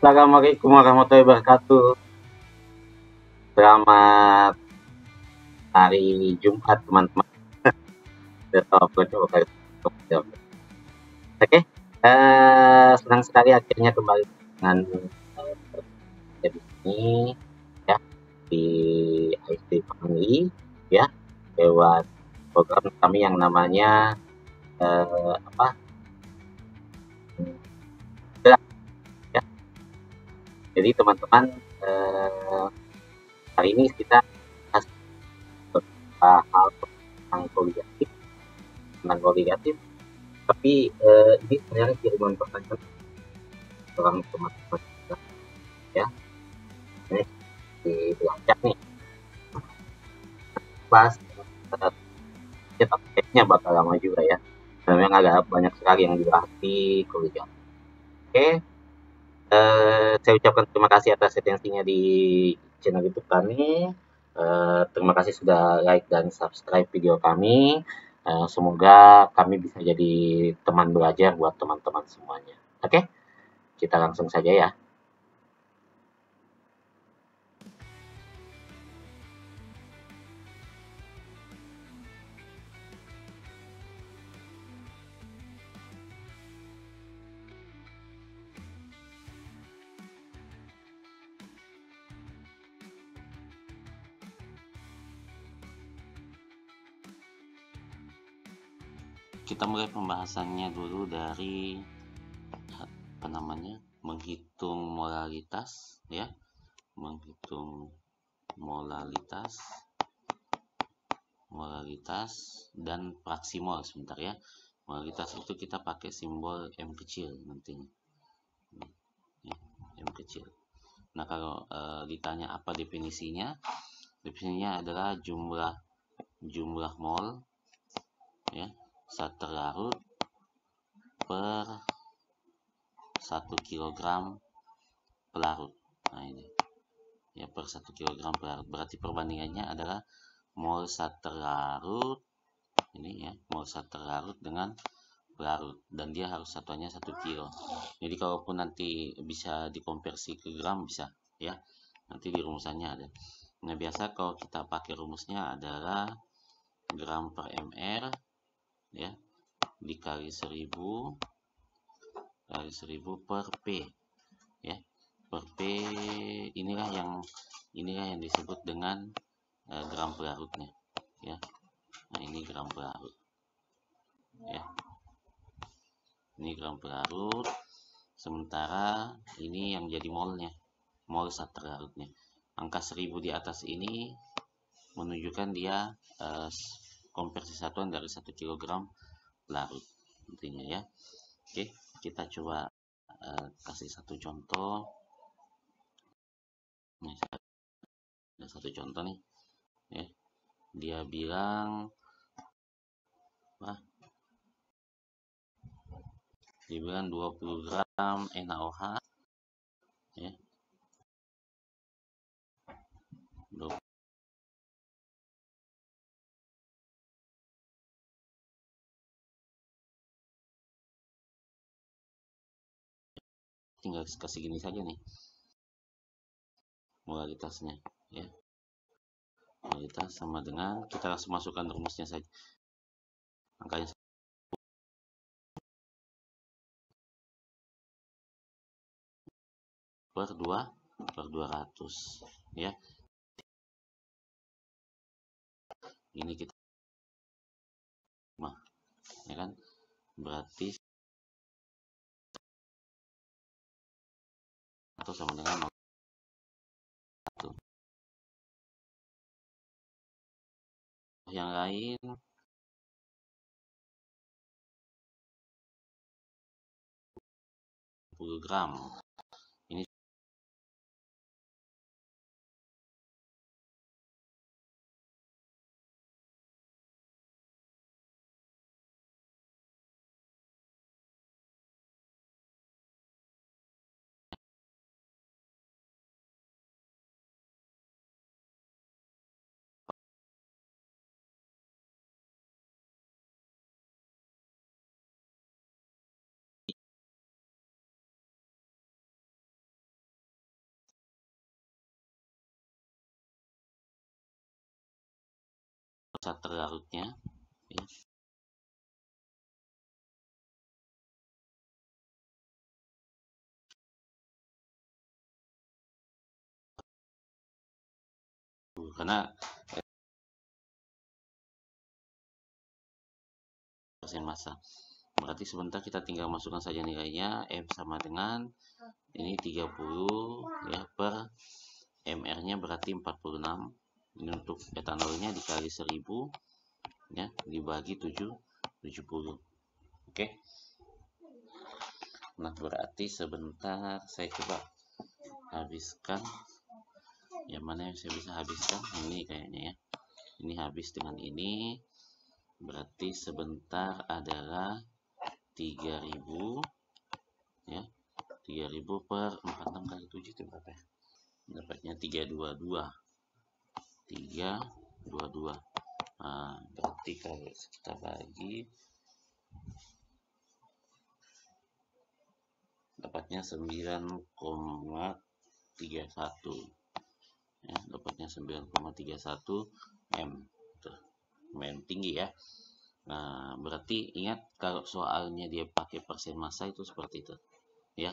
Assalamualaikum warahmatullahi wabarakatuh. Selamat hari Jumat, teman-teman. Oke, senang sekali akhirnya kembali dengan di sini ya di IC Family ya lewat program kami yang namanya apa? Gerak, ya. Jadi teman-teman hari ini kita bahas beberapa hal tentang koligatif, tapi ini sebenarnya kiriman pertanyaan orang teman-teman kita, ya. Ini dilacak nih, bahas ya, tapi bakal lama juga ya. Memang agak banyak sekali yang dibahas di kuliah. Oke, saya ucapkan terima kasih atas atensinya di channel YouTube kami. Terima kasih sudah like dan subscribe video kami. Semoga kami bisa jadi teman belajar buat teman-teman semuanya. Oke, kita langsung saja ya. Kita mulai pembahasannya dulu dari menghitung molalitas ya, menghitung molalitas dan fraksi mol. Sebentar ya, molalitas itu kita pakai simbol M kecil nantinya ya, M kecil. Nah kalau ditanya apa definisinya adalah jumlah mol ya zat terlarut per 1 kg pelarut. Nah ini ya, per 1 kg pelarut, berarti perbandingannya adalah mol zat terlarut ini ya, mol zat terlarut dengan pelarut, dan dia harus satuannya 1 kilo. Jadi kalaupun nanti bisa dikonversi ke gram bisa ya, nanti di rumusannya ada. Nah biasa kalau kita pakai rumusnya adalah gram per mr ya dikali 1000 per P ya, per P inilah yang disebut dengan gram pelarutnya ya. Nah ini gram pelarut ya, ini gram pelarut, sementara ini yang jadi molnya, mol zat terlarutnya. Angka 1000 di atas ini menunjukkan dia konversi satuan dari 1 kg pelarut intinya ya. Oke, kita coba kasih satu contoh. Ini ada satu contoh nih ya, dia bilang dia bilang 20 gram NaOH ya, 20. Tinggal kasih gini saja nih molalitasnya ya, molalitas sama dengan, kita langsung masukkan rumusnya saja, angkanya per 200 ya. Ini kita ya kan, berarti atau sama dengan 1. Yang lain 10 gram. Ini massa terlarutnya ya. Karena persen massa. Berarti sebentar kita tinggal masukkan saja nilainya. M sama dengan ini 30 ya per MR-nya berarti 46. Ini untuk etanolnya dikali 1000 ya dibagi 70. Oke. Nah, berarti sebentar saya coba habiskan. Yang mana yang saya bisa habiskan? Ini kayaknya ya. Ini habis dengan ini. Berarti sebentar adalah 3000 ya. 3000 per 46 kali 7 itu berapa ya? Dapatnya 322. Nah, berarti kalau kita bagi dapatnya 9,31 ya, dapatnya 9,31 M. Tuh, lumayan tinggi ya. Nah, berarti ingat kalau soalnya dia pakai persen massa itu seperti itu ya.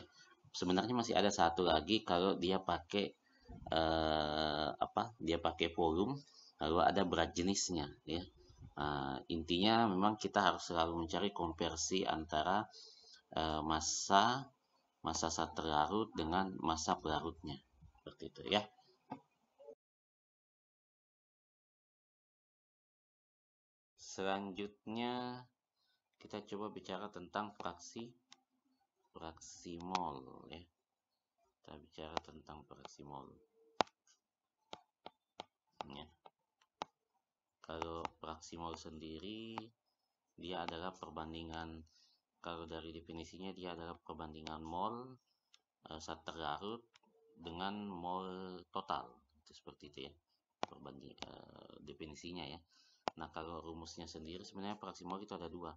Sebenarnya masih ada satu lagi kalau dia pakai dia pakai volume lalu ada berat jenisnya ya. Nah, intinya memang kita harus selalu mencari konversi antara massa zat terlarut dengan massa pelarutnya seperti itu ya. Selanjutnya kita coba bicara tentang fraksi mol ya. Kita bicara tentang fraksi mol ya. Kalau fraksi mol sendiri dia adalah perbandingan, kalau dari definisinya dia adalah perbandingan mol zat terlarut dengan mol total, itu seperti itu ya perbanding definisinya ya. Nah, kalau rumusnya sendiri sebenarnya fraksi mol itu ada dua.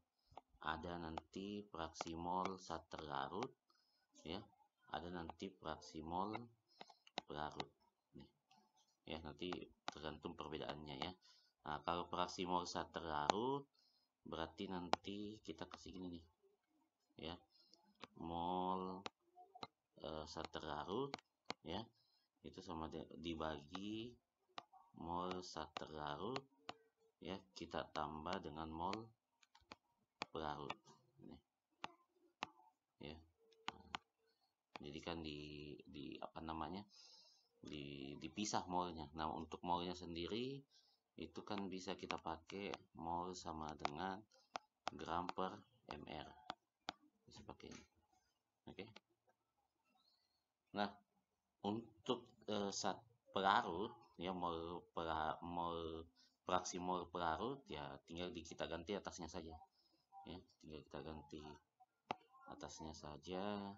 Ada nanti fraksi mol zat terlarut ya, ada nanti fraksi mol pelarut nih ya, nanti tergantung perbedaannya ya. Nah, kalau fraksi mol zat terlarut berarti nanti kita kasih gini nih ya, mol zat terlarut ya itu sama dibagi mol zat terlarut ya, kita tambah dengan mol pelarut nih ya. Jadi kan di apa namanya dipisah molnya. Nah, untuk molnya sendiri itu kan bisa kita pakai mol sama dengan gram per mr, bisa pakai ini. Oke. Nah, untuk zat pelarut ya, fraksi mol pelarut ya tinggal kita ganti atasnya saja ya, tinggal kita ganti atasnya saja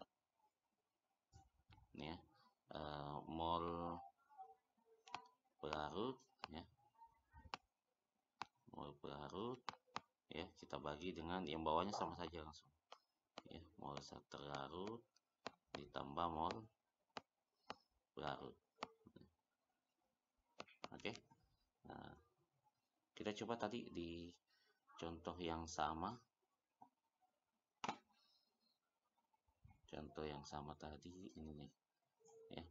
nih ya, mol pelarut ya, mol pelarut ya kita bagi dengan yang bawahnya sama saja langsung ya, mol zat terlarut ditambah mol pelarut. Oke. Nah, kita coba tadi di contoh yang sama, tadi ini nih ya.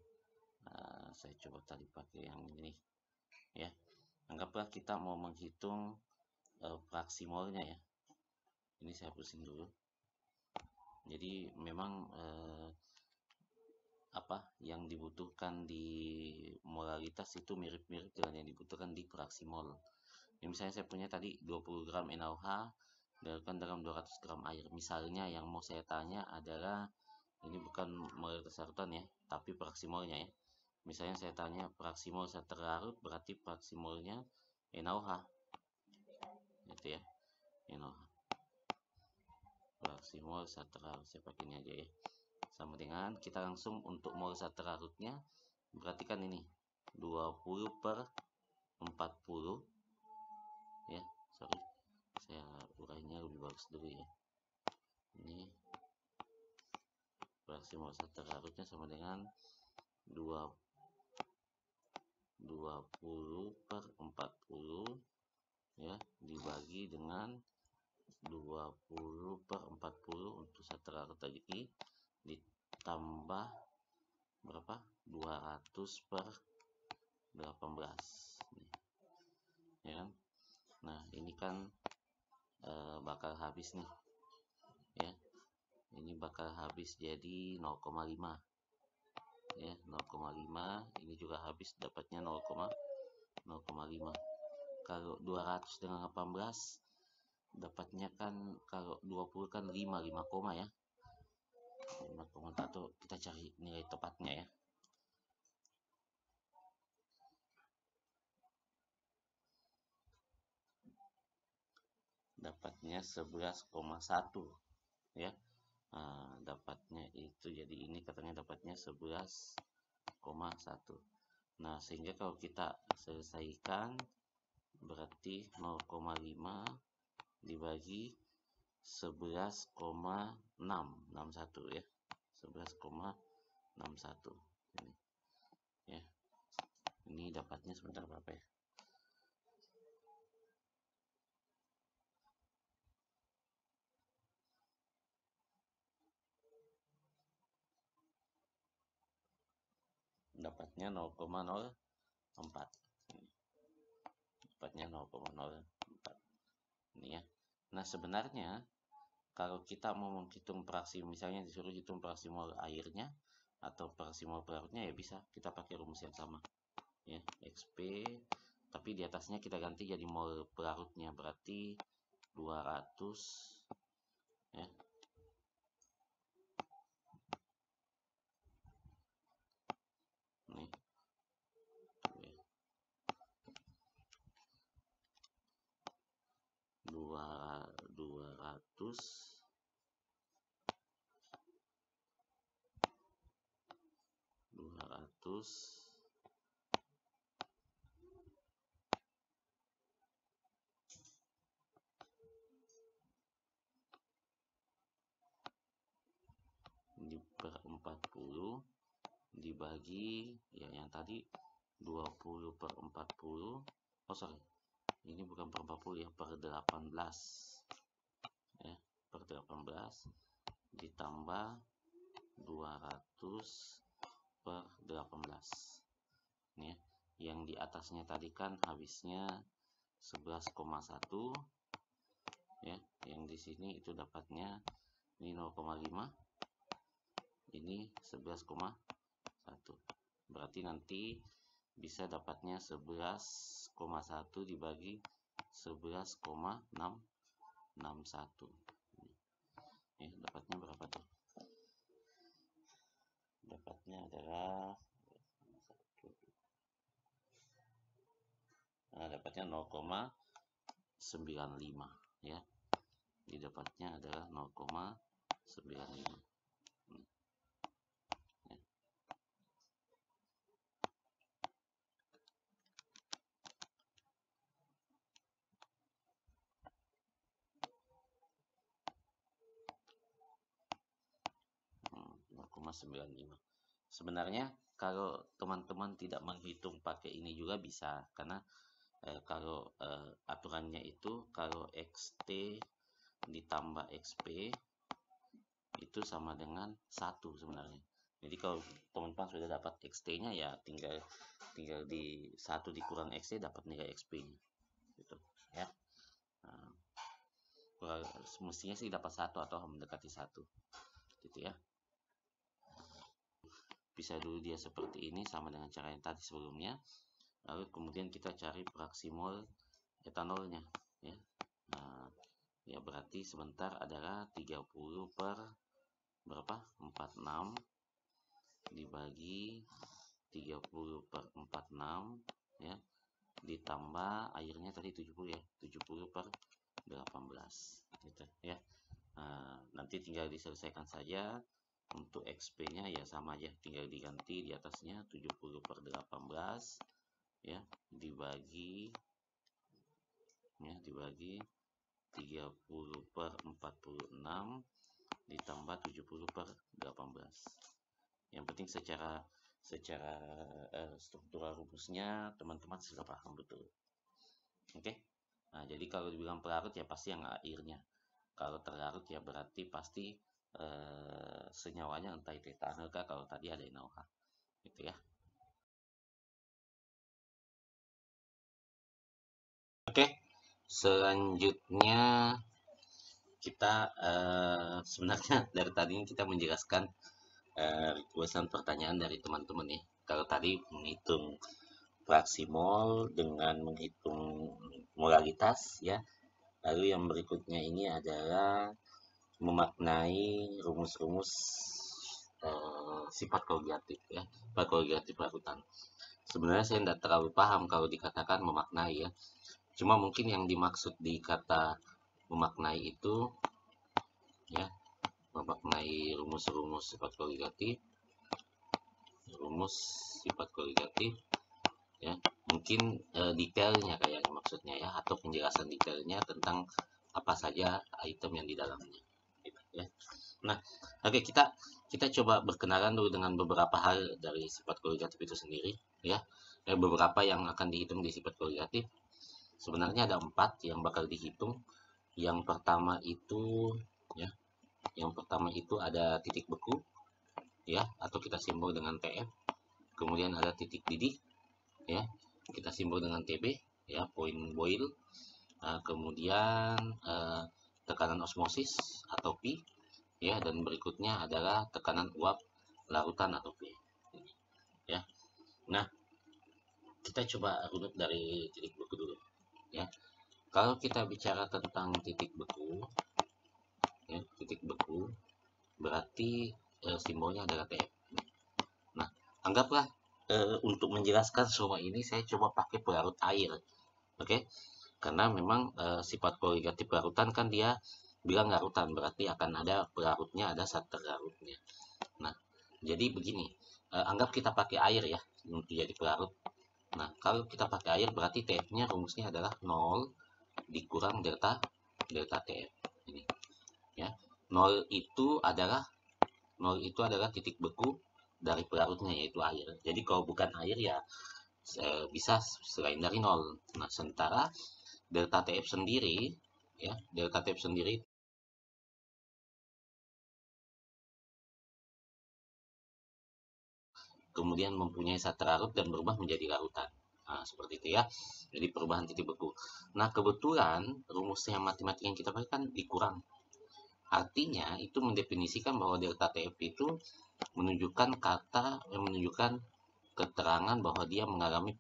Saya coba tadi pakai yang ini ya. Anggaplah kita mau menghitung fraksi molnya ya. Ini saya pusing dulu. Jadi memang apa yang dibutuhkan di molaritas itu mirip-mirip dengan yang dibutuhkan di fraksi mol. Ini misalnya saya punya tadi 20 gram NaOH dilakukan dalam 200 gram air. Misalnya yang mau saya tanya adalah, ini bukan molaritas larutan ya, tapi fraksi molnya ya. Misalnya saya tanya fraksi mol zat terlarut berarti fraksi molnya NaOH. Gitu ya. NaOH. Fraksi mol zat terlarut, saya pakai ini aja ya. Sama dengan kita langsung untuk mol zat terlarutnya berarti kan ini 20 per 40 ya, sorry saya urainya lebih bagus dulu ya. Ini fraksi mol zat terlarutnya sama dengan 20 per 40 ya dibagi dengan 20/40 untuk satu ratus tadi ditambah berapa 200/18 nih, ya kan. Nah ini kan bakal habis nih ya, ini bakal habis jadi 0,5 ya, 0,5 ini juga habis dapatnya 0,5. Kalau 200 dengan 18 dapatnya kan, kalau 20 kan 5 koma ya, 5,1. Kita cari nilai tepatnya ya. Dapatnya 11,1 ya. Nah, dapatnya itu jadi ini katanya dapatnya 11,1. Nah, sehingga kalau kita selesaikan berarti 0,5 dibagi 11,661 ya. 11,61 ini ya. Ini dapatnya sebentar berapa ya? Dapatnya 0,04. Dapatnya 0,04 ini ya. Nah, sebenarnya kalau kita mau menghitung fraksi, misalnya disuruh hitung fraksi mol airnya atau fraksi mol pelarutnya, ya bisa kita pakai rumus yang sama ya, XP, tapi di atasnya kita ganti jadi mol pelarutnya, berarti 200 ya. Nih. 200 per 40 dibagi ya yang tadi 20/40. Oh sorry, ini bukan per 40 ya, per 18 ya, per 18 ditambah 200/18 nih ya. Yang di atasnya tadi kan habisnya 11,1 ya, yang di sini itu dapatnya ini 0,5, ini 11,1, berarti nanti bisa dapatnya 11,1 dibagi 11,661 ya. Dapatnya berapa tuh? Dapatnya adalah dapatnya 0,95 ya. Jadi dapatnya adalah 0,95 ya. Sebenarnya kalau teman-teman tidak menghitung pakai ini juga bisa, karena kalau aturannya itu kalau XT ditambah XP itu sama dengan 1 sebenarnya. Jadi kalau teman-teman sudah dapat XT-nya ya tinggal di 1 dikurang XT dapat nilai XP-nya gitu ya. Nah, semestinya sih dapat 1 atau mendekati 1 gitu ya. Bisa dulu dia seperti ini sama dengan cara yang tadi sebelumnya. Lalu kemudian kita cari fraksi mol etanolnya ya. Nah, ya berarti sebentar adalah 30 per berapa? 46 dibagi 30/46 ya, ditambah airnya tadi 70 ya, 70/18 gitu ya. Nah, nanti tinggal diselesaikan saja. Untuk XP nya ya sama aja, tinggal diganti di atasnya 70/18 ya, dibagi 30/46 ditambah 70/18. Yang penting secara struktural rumusnya teman-teman sudah paham betul. Oke. Nah, jadi kalau dibilang pelarut ya pasti yang airnya. Kalau terlarut ya berarti pasti senyawanya entah itu etanol kah, kalau tadi ada NaOH gitu ya. Oke, selanjutnya kita sebenarnya dari tadi kita menjelaskan requestan pertanyaan dari teman-teman nih. Kalau tadi menghitung fraksi mol dengan menghitung molalitas ya. Lalu yang berikutnya ini adalah memaknai rumus-rumus sifat koligatif ya, sifat koligatif larutan. Sebenarnya saya tidak terlalu paham kalau dikatakan memaknai ya. Cuma mungkin yang dimaksud di kata memaknai itu ya, memaknai rumus-rumus sifat koligatif, rumus sifat koligatif ya. Mungkin detailnya kayaknya maksudnya ya, atau penjelasan detailnya tentang apa saja item yang di dalamnya gitu, ya. Nah, oke, kita coba berkenalan dulu dengan beberapa hal dari sifat koligatif itu sendiri ya. Beberapa yang akan dihitung di sifat koligatif. Sebenarnya ada 4 yang bakal dihitung. Yang pertama itu ya, yang pertama itu ada titik beku ya, atau kita simbol dengan TF. Kemudian ada titik didih ya, kita simbol dengan TB ya, point boil. Kemudian tekanan osmosis atau P ya, dan berikutnya adalah tekanan uap larutan atau P ya. Nah, kita coba runut dari titik beku dulu ya. Kalau kita bicara tentang titik beku ya, titik beku berarti simbolnya adalah TF. Nah, anggaplah untuk menjelaskan semua ini saya coba pakai pelarut air. Oke, karena memang sifat koligatif larutan kan dia bilang larutan, berarti akan ada pelarutnya, ada zat terlarutnya. Nah, jadi begini, anggap kita pakai air ya untuk jadi pelarut. Nah, kalau kita pakai air berarti TF-nya rumusnya adalah 0 dikurang delta delta TF ini ya. 0 itu adalah 0 itu adalah titik beku dari pelarutnya yaitu air. Jadi kalau bukan air ya bisa selain dari 0. Nah, sementara delta TF sendiri ya, delta TF sendiri kemudian mempunyai zat terlarut dan berubah menjadi larutan. Nah, seperti itu ya. Jadi perubahan titik beku. Nah, kebetulan rumusnya matematika yang kita pakai kan dikurang. Artinya itu mendefinisikan bahwa delta TF itu menunjukkan kata yang menunjukkan keterangan bahwa dia mengalami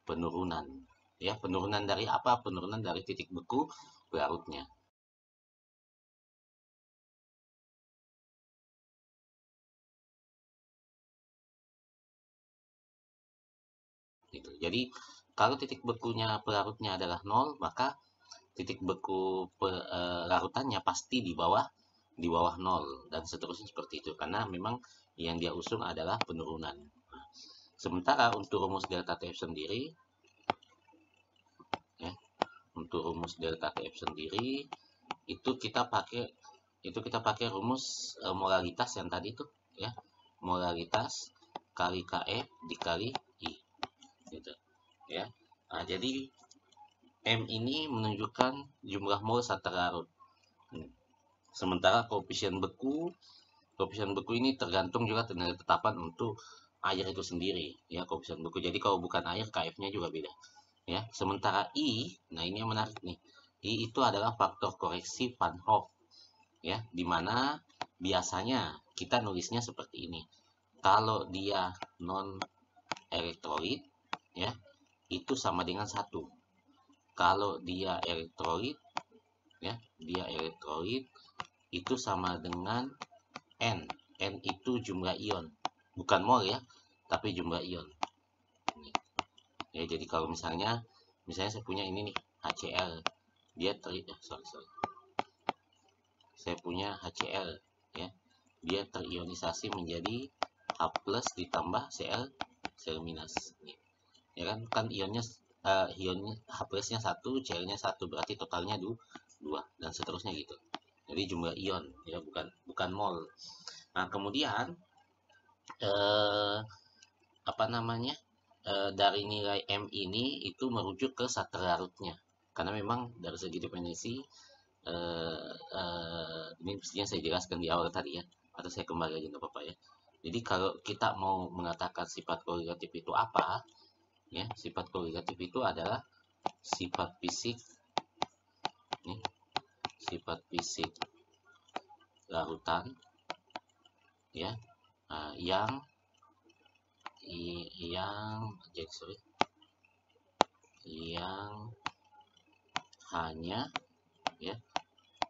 penurunan. Ya, penurunan dari apa? Penurunan dari titik beku larutnya. Gitu. Jadi kalau titik bekunya pelarutnya adalah 0, maka titik beku larutannya pasti di bawah 0 dan seterusnya seperti itu karena memang yang dia usung adalah penurunan. Nah, sementara untuk rumus delta TF sendiri ya, untuk rumus delta TF sendiri itu kita pakai rumus molalitas yang tadi tuh ya, molalitas kali KF dikali I gitu ya. Nah, jadi M ini menunjukkan jumlah mol zat terlarut. Sementara koefisien beku ini tergantung juga tenaga tetapan untuk air itu sendiri ya, koefisien beku. Jadi kalau bukan air KF-nya juga beda ya. Sementara I, nah ini yang menarik nih. I itu adalah faktor koreksi Van Hoff ya, dimana biasanya kita nulisnya seperti ini. Kalau dia non elektrolit ya, itu sama dengan 1. Kalau dia elektrolit ya, dia elektrolit itu sama dengan N. N itu jumlah ion, bukan mol ya, tapi jumlah ion. Ya, jadi kalau misalnya saya punya ini nih HCl, dia saya punya HCl ya, dia terionisasi menjadi H+ ditambah Cl minus. Ya kan ionnya H+-nya 1, Cl-nya 1, berarti totalnya 2 dan seterusnya gitu. Jadi jumlah ion ya, bukan mol. Nah, kemudian eh, apa namanya? Dari nilai M ini itu merujuk ke zat terlarutnya. karena memang dari segi definisi ini mestinya saya jelaskan di awal tadi ya, atau saya kembali aja nggak apa-apa ya. Jadi kalau kita mau mengatakan sifat koligatif itu apa, ya sifat koligatif itu adalah sifat fisik, nih, sifat fisik larutan, ya, yang hanya, ya,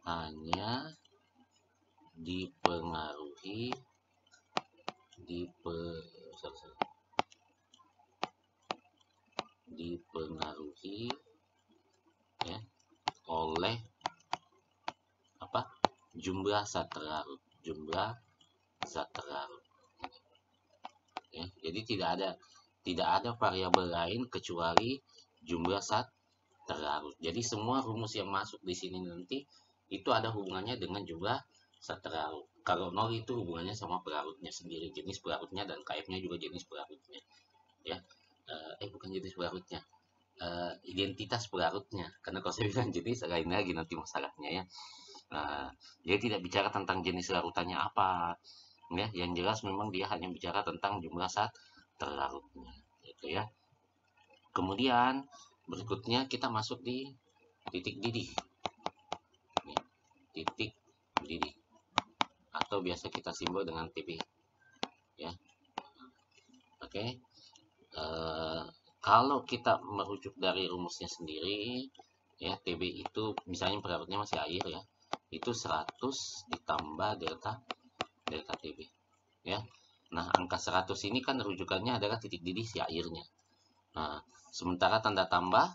hanya dipengaruhi ya oleh apa, jumlah zat terlarut, ya. Jadi tidak ada variabel lain kecuali jumlah zat terlarut. Jadi semua rumus yang masuk di sini nanti itu ada hubungannya dengan jumlah zat terlarut. Kalau 0 itu hubungannya sama pelarutnya sendiri, jenis pelarutnya, dan KF-nya juga jenis pelarutnya, ya. Bukan jenis pelarutnya, identitas pelarutnya, karena kalau saya bilang jenis lain lagi nanti masalahnya, ya. Dia tidak bicara tentang jenis larutannya apa, ya. Yang jelas memang dia hanya bicara tentang jumlah zat terlarutnya, gitu ya. Kemudian berikutnya kita masuk di titik didih, titik didih, atau biasa kita simbol dengan TB, ya. Oke. Kalau kita merujuk dari rumusnya sendiri, ya, TB itu misalnya pelarutnya masih air, ya, itu 100 ditambah delta TB, ya. Nah, angka 100 ini kan rujukannya adalah titik didih si airnya. Nah, sementara tanda tambah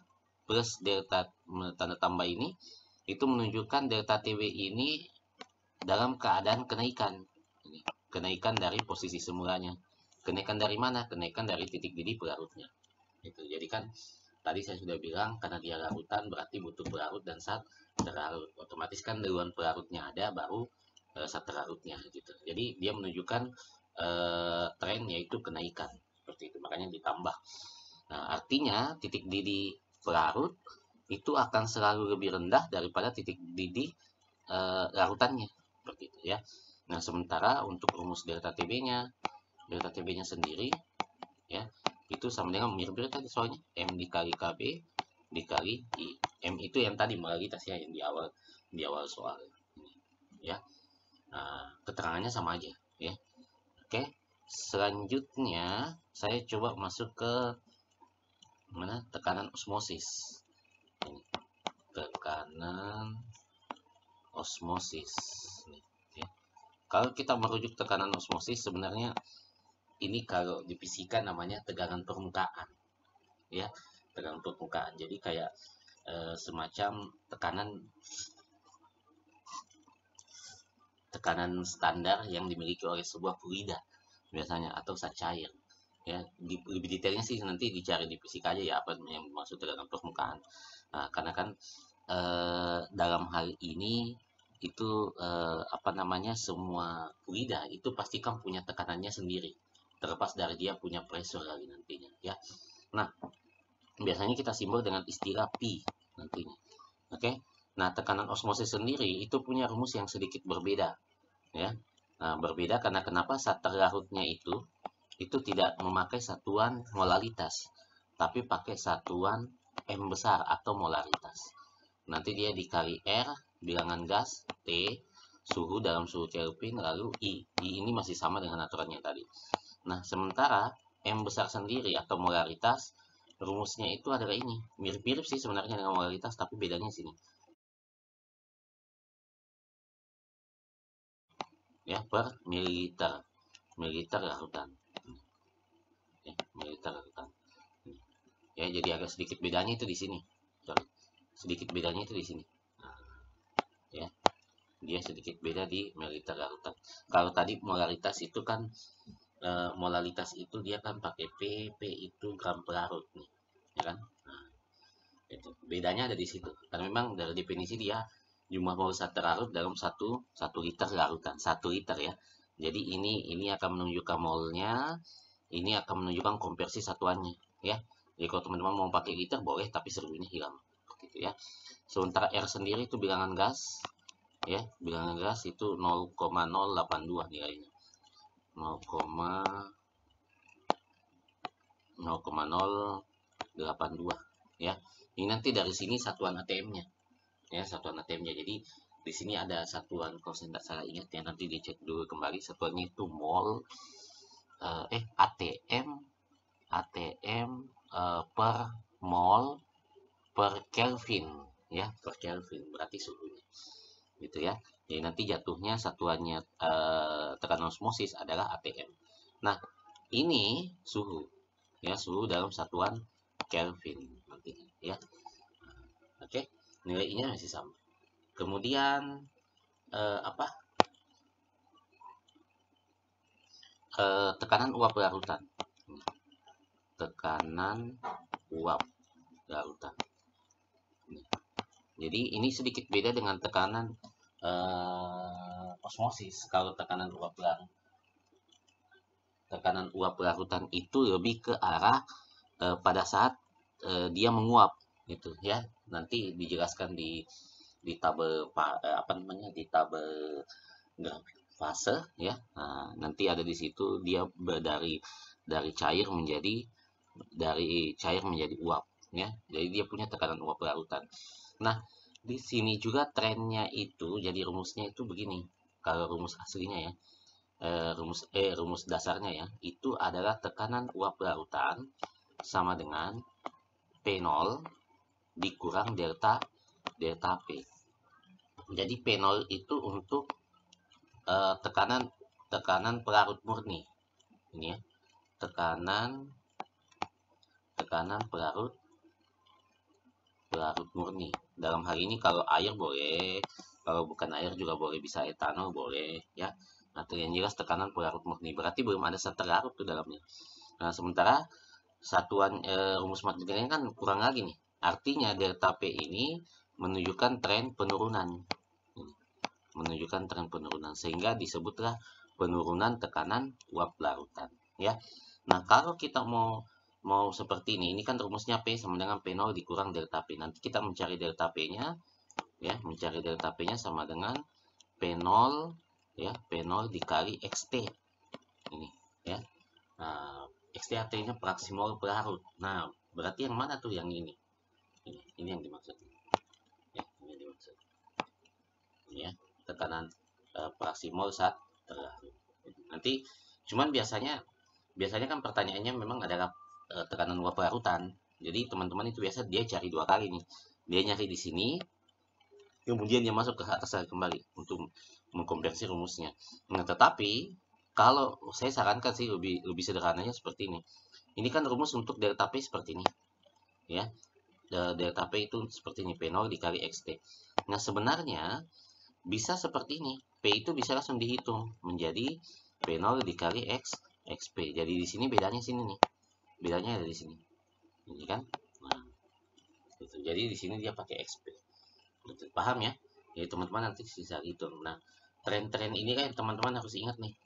plus delta tanda tambah ini itu menunjukkan delta TB ini dalam keadaan kenaikan. Kenaikan dari posisi semulanya. Kenaikan dari mana? Kenaikan dari titik didih pelarutnya. Gitu. Jadi kan tadi saya sudah bilang karena dia larutan berarti butuh pelarut dan zat terlarut. Otomatis kan duluan pelarutnya ada baru zat terlarutnya gitu. Jadi dia menunjukkan tren yaitu kenaikan seperti itu. Makanya ditambah. Nah, artinya titik didih pelarut itu akan selalu lebih rendah daripada titik didih larutannya seperti itu, ya. Nah, sementara untuk rumus delta TB-nya sendiri, ya, itu sama dengan mirip tadi soalnya M dikali KB dikali I. M itu yang tadi moralitas, ya, yang di awal soal ini, ya. Nah, keterangannya sama aja, ya. Oke, selanjutnya saya coba masuk ke mana, tekanan osmosis. Ini, tekanan osmosis. Ya. Kalau kita merujuk tekanan osmosis, sebenarnya ini kalau di fisika namanya tegangan permukaan, ya, tegangan permukaan. Jadi kayak semacam tekanan standar yang dimiliki oleh sebuah fluida biasanya atau zat cair, ya. Lebih detailnya sih nanti dicari di fisika aja, ya, apa yang dimaksud tegangan permukaan. Nah, karena kan dalam hal ini itu apa namanya, semua fluida itu pasti kan punya tekanannya sendiri, terlepas dari dia punya pressure lagi nantinya, ya. Nah, biasanya kita simbol dengan istilah P nantinya. Oke. Nah, tekanan osmosis sendiri itu punya rumus yang sedikit berbeda, ya. Nah, berbeda karena kenapa? Zat terlarutnya itu tidak memakai satuan molaritas, tapi pakai satuan M besar atau molaritas. Nanti dia dikali R, bilangan gas, T, suhu dalam suhu Kelvin, lalu I. I ini masih sama dengan aturannya tadi. Nah, sementara M besar sendiri atau molaritas, rumusnya itu adalah ini. Mirip-mirip sih sebenarnya dengan molaritas, tapi bedanya sini. Ya, per mililiter. Mililiter larutan. Ya, mililiter larutan. Ya, jadi agak sedikit bedanya itu di sini. Sorry. Sedikit bedanya itu di sini. Nah, ya, dia sedikit beda di mililiter larutan. Kalau tadi molaritas itu kan molaritas itu dia kan pakai P itu gram per larut nih, ya kan. Nah, itu bedanya ada di situ. Karena memang dari definisi dia jumlah mol zat terlarut dalam satu liter larutan, 1 liter, ya. Jadi ini akan menunjukkan molnya, ini akan menunjukkan konversi satuannya, ya. Jadi kalau teman-teman mau pakai liter boleh, tapi serbunya hilang. gitu ya. Sementara R sendiri itu bilangan gas, ya, bilangan gas itu 0,082 nilainya, 0,082 ya. Ini nanti dari sini satuan ATM-nya, ya, satuan ATM-nya. Jadi di sini ada satuan, kalau saya tidak salah ingat ya, nanti dicek dulu kembali satuannya itu mol, ATM per mol per Kelvin, ya, per Kelvin berarti suhunya gitu ya. Jadi nanti jatuhnya satuannya tekanan osmosis adalah ATM. Nah, ini suhu, ya, suhu dalam satuan Kelvin nantinya ya. Oke, nilai I-nya masih sama. Kemudian tekanan uap larutan. Tekanan uap larutan. Jadi ini sedikit beda dengan tekanan osmosis. Kalau tekanan uap larutan itu lebih ke arah pada saat dia menguap gitu ya. Nanti dijelaskan di tabel di tabel grafik fase ya. Nah, nanti ada di situ dia dari cair menjadi uap ya. Jadi dia punya tekanan uap larutan. Nah, di sini juga trennya itu, jadi rumusnya itu begini. Kalau rumus aslinya ya, rumus dasarnya ya, itu adalah tekanan uap larutan sama dengan P0 dikurang delta P. Jadi P0 itu untuk tekanan pelarut murni. Ini ya, tekanan pelarut murni. Dalam hal ini kalau air boleh, kalau bukan air juga boleh, bisa etanol boleh ya. Nah, yang jelas tekanan pelarut murni berarti belum ada zat terlarut tuh dalamnya. Nah, sementara satuan rumus materialnya kan kurang lagi nih. Artinya delta P ini menunjukkan tren penurunan. Sehingga disebutlah penurunan tekanan uap larutan ya. Nah, kalau kita mau seperti ini kan rumusnya P sama dengan P0 dikurang delta P. Nanti kita mencari delta P-nya ya, sama dengan P0 ya, P0 dikali XT ini ya. Nah, XT artinya fraksi mol pelarut. Nah, berarti yang mana tuh yang ini? Ini yang dimaksud. Ya, ini dimaksud. Ini ya, tekanan fraksi mol saat terlarut. Nanti cuman biasanya kan pertanyaannya memang adalah tekanan uap larutan. Jadi teman-teman itu biasa dia cari dua kali nih. Dia nyari di sini, kemudian dia masuk ke atas lagi kembali untuk mengkonversi rumusnya. Nah, tetapi kalau saya sarankan sih lebih sederhananya seperti ini. Ini kan rumus untuk delta P seperti ini. Ya. Delta P itu seperti ini, P0 dikali XT. Nah, sebenarnya bisa seperti ini. P itu bisa langsung dihitung menjadi P0 dikali XP. Jadi di sini bedanya sini nih. Bedanya ada di sini. Ini kan? Nah, gitu. Jadi di sini dia pakai XP. Gitu. Paham ya? Jadi teman-teman nanti bisa hitung. Nah, tren-tren ini kan teman-teman harus ingat nih.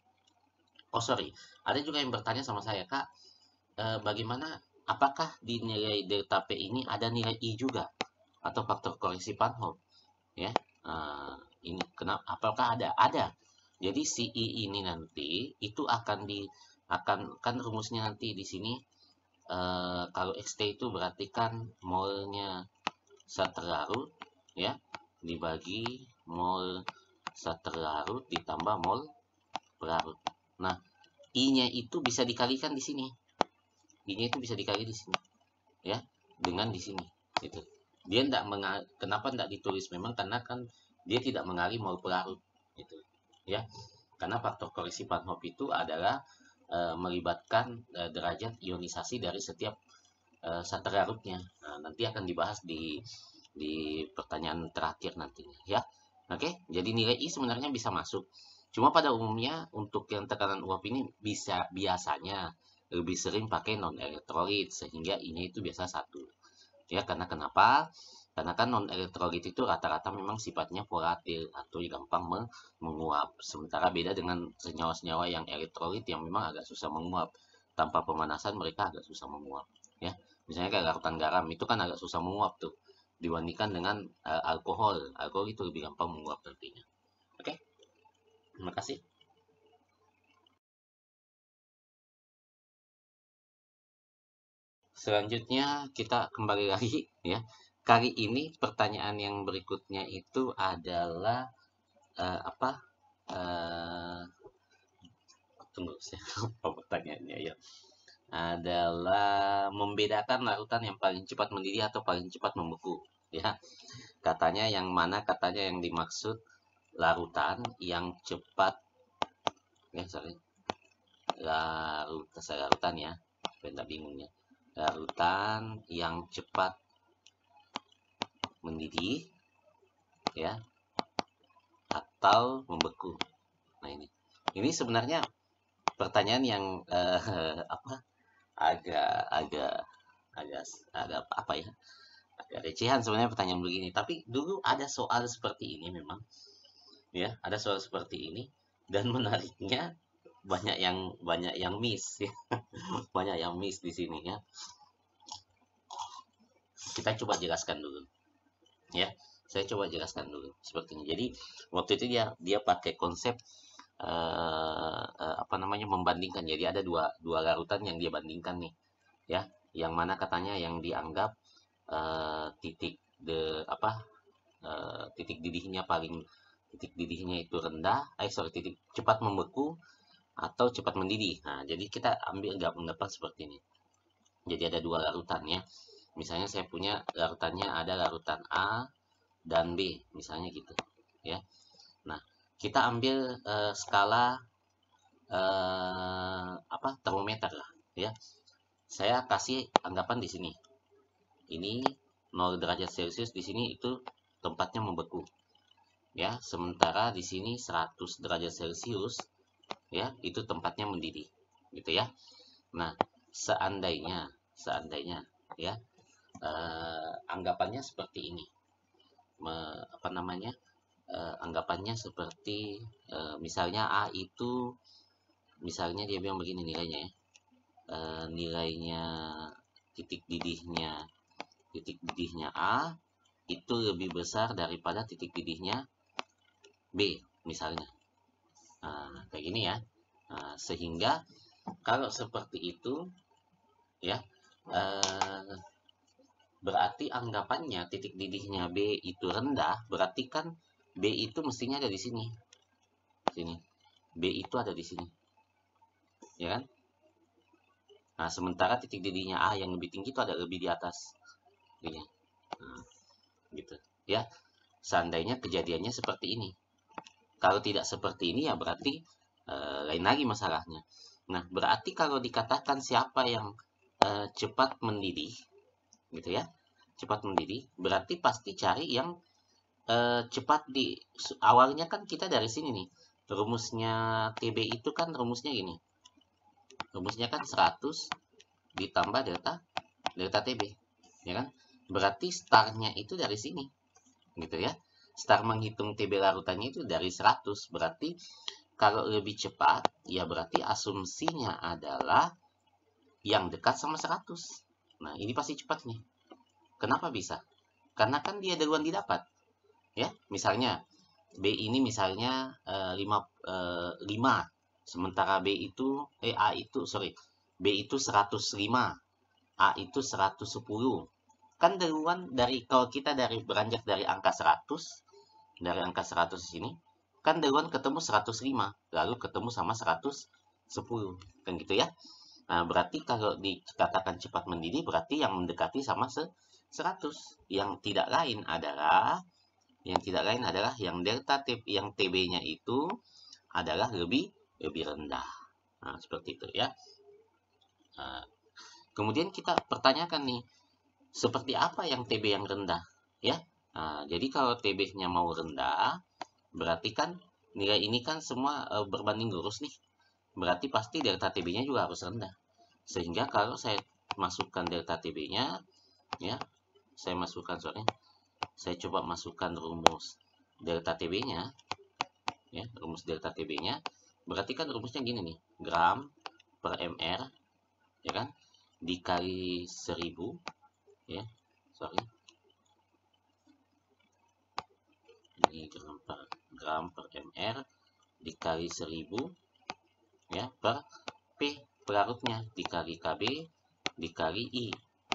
Oh sorry, ada juga yang bertanya sama saya, Kak, bagaimana, apakah di nilai delta P ini ada nilai I juga atau faktor koreksi Van Hoff? Ya, ini kenapa? Apakah ada? Ada. Jadi si I ini nanti itu akan kan rumusnya nanti di sini kalau XT itu berarti kan molnya zat terlarut ya dibagi mol zat terlarut ditambah mol pelarut. Nah, I-nya itu bisa dikalikan di sini. I-nya itu bisa dikali di sini. Ya, dengan di sini gitu. Dia kenapa tidak ditulis memang karena kan dia tidak mengali mol pelarut gitu. Ya. Karena faktor koreksi Van Hoff itu adalah melibatkan derajat ionisasi dari setiap zat terlarutnya. Nah, nanti akan dibahas di pertanyaan terakhir nantinya ya. Oke, jadi nilai I sebenarnya bisa masuk. Cuma pada umumnya untuk yang tekanan uap ini biasanya lebih sering pakai non elektrolit sehingga I-nya itu biasa 1. Ya, karena kenapa? Karena kan non elektrolit itu rata-rata memang sifatnya volatil atau gampang menguap. Sementara beda dengan senyawa-senyawa yang elektrolit yang memang agak susah menguap. Tanpa pemanasan mereka agak susah menguap. Ya, misalnya kayak larutan garam itu kan agak susah menguap tuh. dibandingkan dengan alkohol. Alkohol itu lebih gampang menguap nantinya. Oke, terima kasih. Selanjutnya kita kembali lagi ya. Kali ini pertanyaan yang berikutnya itu adalah apa? Tunggu, saya lupa pertanyaannya ya. Adalah membedakan larutan yang paling cepat mendidih atau paling cepat membeku. Ya, katanya yang mana katanya yang dimaksud larutan yang cepat ya sorry larutan ya, benda bingungnya. Larutan yang cepat mendidih ya atau membeku. Nah ini sebenarnya pertanyaan yang apa agak apa ya, agak recehan sebenarnya pertanyaan begini, tapi dulu ada soal seperti ini memang ya, ada soal seperti ini, dan menariknya banyak yang miss ya. Banyak yang miss di sini ya. Kita coba jelaskan dulu ya, saya coba jelaskan dulu seperti ini. Jadi waktu itu dia pakai konsep apa namanya, membandingkan. Jadi ada dua larutan yang dia bandingkan nih ya, yang mana katanya yang dianggap titik didihnya itu rendah, titik cepat membeku atau cepat mendidih. Nah, jadi kita ambil gambar seperti ini. Jadi ada dua larutan ya. Misalnya saya punya larutannya, ada larutan A dan B, misalnya gitu ya. Nah, kita ambil skala termometer lah ya. Saya kasih anggapan di sini. Ini 0 derajat Celcius, di sini itu tempatnya membeku. Ya, sementara di sini 100 derajat Celcius ya, itu tempatnya mendidih. Gitu ya. Nah, seandainya ya, anggapannya seperti ini. Anggapannya seperti misalnya A itu, misalnya dia bilang begini nilainya ya. Nilainya titik didihnya A itu lebih besar daripada titik didihnya B misalnya. Kayak gini ya. Sehingga kalau seperti itu ya, berarti anggapannya titik didihnya B itu rendah, berarti kan B itu mestinya ada di sini. B itu ada di sini. Ya kan? Nah, sementara titik didihnya A yang lebih tinggi itu ada lebih di atas. Nah, gitu. Ya. Seandainya kejadiannya seperti ini. Kalau tidak seperti ini ya berarti lain lagi masalahnya. Nah, berarti kalau dikatakan siapa yang cepat mendidih, gitu ya, cepat mendidih, berarti pasti cari yang cepat di awalnya. Kan kita dari sini nih, rumusnya TB itu kan rumusnya gini. Rumusnya kan 100 ditambah delta TB, ya kan? Berarti startnya itu dari sini, gitu ya. Start menghitung TB larutannya itu dari 100. Berarti kalau lebih cepat, ya berarti asumsinya adalah yang dekat sama 100. Nah, ini pasti cepat nih. Kenapa bisa? Karena kan dia duluan didapat. Ya, misalnya B ini misalnya 5, sementara B itu B itu 105, A itu 110. Kan duluan kalau kita beranjak dari angka 100, dari angka 100 sini, kan duluan ketemu 105, lalu ketemu sama 110, kan gitu ya. Nah, berarti kalau dikatakan cepat mendidih, berarti yang mendekati sama 100. Yang tidak lain adalah yang delta T, yang TB-nya itu adalah lebih rendah. Nah, seperti itu ya. Nah, kemudian kita pertanyakan nih, seperti apa yang TB yang rendah ya. Nah, jadi kalau TB-nya mau rendah, berarti kan nilai ini kan semua berbanding lurus nih. Berarti pasti delta TB-nya juga harus rendah. Sehingga kalau saya masukkan delta TB-nya ya, saya coba masukkan rumus delta TB-nya ya, rumus delta TB-nya. Berarti kan rumusnya gini nih, gram per mr ya kan, dikali 1000 ya, Ini gram per mr dikali 1000 ya per P pelarutnya dikali KB dikali I.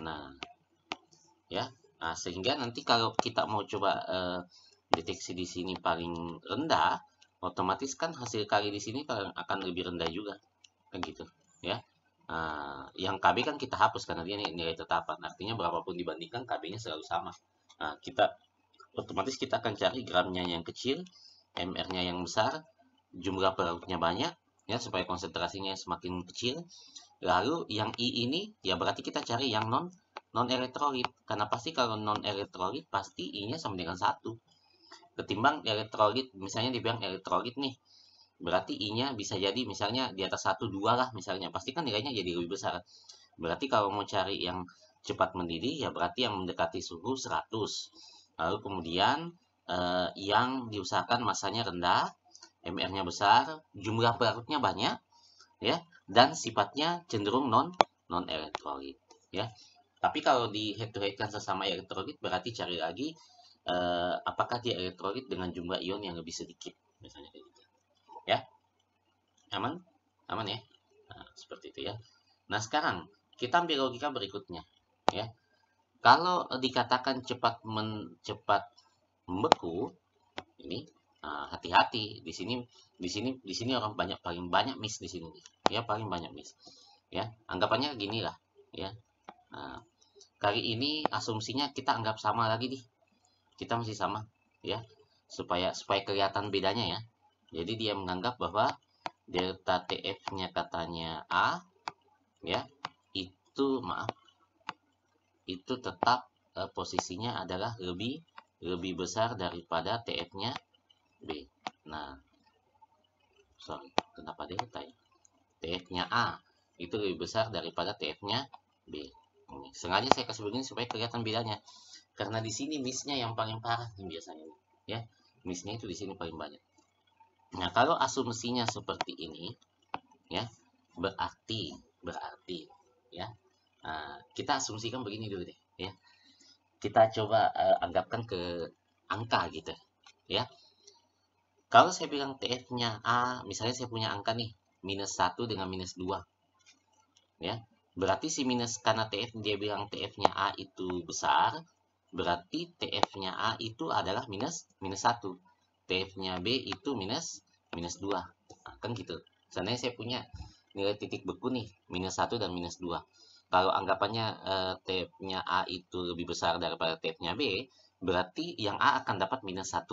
Nah, ya. Nah, sehingga nanti kalau kita mau coba deteksi di sini paling rendah, otomatis kan hasil kali di sini akan lebih rendah juga. Kan gitu, ya. Nah, yang KB kan kita hapus karena dia nilai tetapan. Artinya berapapun dibandingkan KB-nya selalu sama. Nah, otomatis kita akan cari gramnya yang kecil, MR-nya yang besar, jumlah pelarutnya banyak, ya supaya konsentrasinya semakin kecil. Lalu yang I ini ya berarti kita cari yang non elektrolit, karena pasti kalau non elektrolit pasti I-nya sama dengan 1. Ketimbang elektrolit, misalnya dibilang elektrolit nih, berarti I-nya bisa jadi misalnya di atas 1, 2 lah misalnya. Pasti kan nilainya jadi lebih besar. Berarti kalau mau cari yang cepat mendidih ya berarti yang mendekati suhu 100. Lalu kemudian yang diusahakan masanya rendah, MR-nya besar, jumlah pelarutnya banyak, ya, dan sifatnya cenderung non elektrolit, ya. Tapi kalau di head to head kan sesama elektrolit berarti cari lagi apakah dia elektrolit dengan jumlah ion yang lebih sedikit, misalnya kayak gitu. Ya, aman ya. Nah, seperti itu ya. Nah, sekarang kita ambil logika berikutnya, ya. Kalau dikatakan cepat membeku, ini hati-hati di sini orang paling banyak miss di sini, ya, paling banyak miss, ya. Anggapannya gini lah, ya. Nah, kali ini asumsinya kita anggap sama lagi nih, kita masih sama, ya, supaya kelihatan bedanya ya. Jadi dia menganggap bahwa delta TF-nya katanya A, ya, itu tetap posisinya adalah lebih besar daripada TF-nya B. Nah, sorry, kenapa delta ya? TF-nya A itu lebih besar daripada TF-nya B. Ini sengaja saya kasih begini supaya kelihatan bedanya. Karena di sini miss-nya yang paling parah nih biasanya, ya. Miss-nya itu di sini paling banyak. Nah, kalau asumsinya seperti ini, ya, berarti, ya. Nah, kita asumsikan begini dulu deh, ya. Kita coba anggapkan ke angka gitu, ya. Kalau saya bilang TF-nya A, misalnya saya punya angka nih, minus 1 dengan minus 2, ya. Berarti karena dia bilang TF-nya A itu besar, berarti TF-nya A itu adalah minus 1. TF-nya B itu minus 2. Nah, kan gitu. Seandainya saya punya nilai titik beku nih, minus 1 dan minus 2. Kalau anggapannya TF-nya A itu lebih besar daripada TF-nya B, berarti yang A akan dapat minus 1,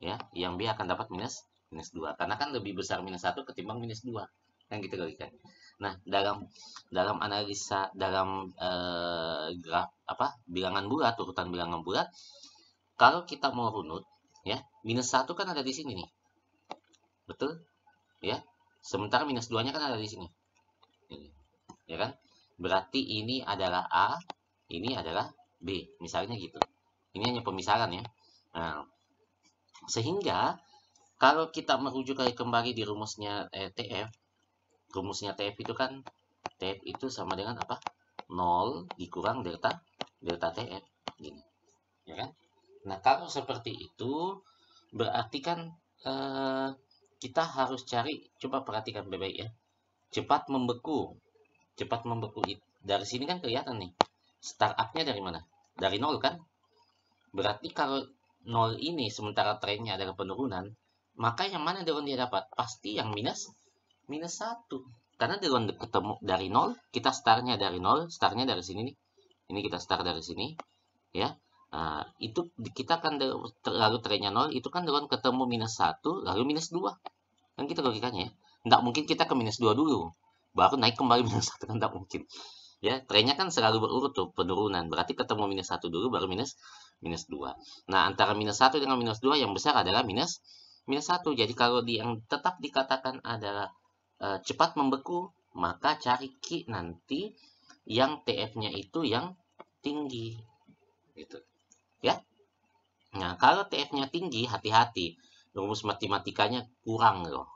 ya, yang B akan dapat minus 2. Karena kan lebih besar minus 1 ketimbang minus 2. Kan gitu kan. Nah, dalam analisa graf bilangan bulat, urutan bilangan bulat, kalau kita mau runut, ya, minus 1 kan ada di sini nih. Betul? Ya. Sementara minus 2-nya kan ada di sini. Ini. Ya kan? Berarti ini adalah A, ini adalah B. Misalnya gitu. Ini hanya pemisahan ya. Nah, sehingga kalau kita merujuk kembali di rumusnya TF, rumusnya TF itu kan TF itu sama dengan apa? 0 dikurang delta TF. Gini. Ya kan? Nah, kalau seperti itu berarti kan kita harus cari, coba perhatikan baik-baik ya. Cepat membeku. Dari sini kan kelihatan nih. Startupnya dari mana? Dari 0 kan? Berarti kalau 0 ini sementara trennya adalah penurunan, maka yang mana drone dia dapat? Pasti yang minus 1. Karena drone ketemu dari 0, kita startnya dari 0, startnya dari sini nih. Ini kita start dari sini, ya. Nah, itu kita kan lalu trennya 0, itu kan drone ketemu minus 1, lalu minus 2. Kan kita logikanya ya. Nggak mungkin kita ke minus 2 dulu, baru naik kembali minus 1, kan nggak mungkin. Ya, trennya kan selalu berurut tuh, penurunan. Berarti ketemu minus 1 dulu, baru minus 2. Nah, antara minus 1 dengan minus 2, yang besar adalah minus 1. Jadi kalau yang tetap dikatakan adalah cepat membeku, maka cari Q nanti yang TF-nya itu yang tinggi. Gitu. Ya. Nah, kalau TF-nya tinggi, hati-hati. Rumus matematikanya kurang loh.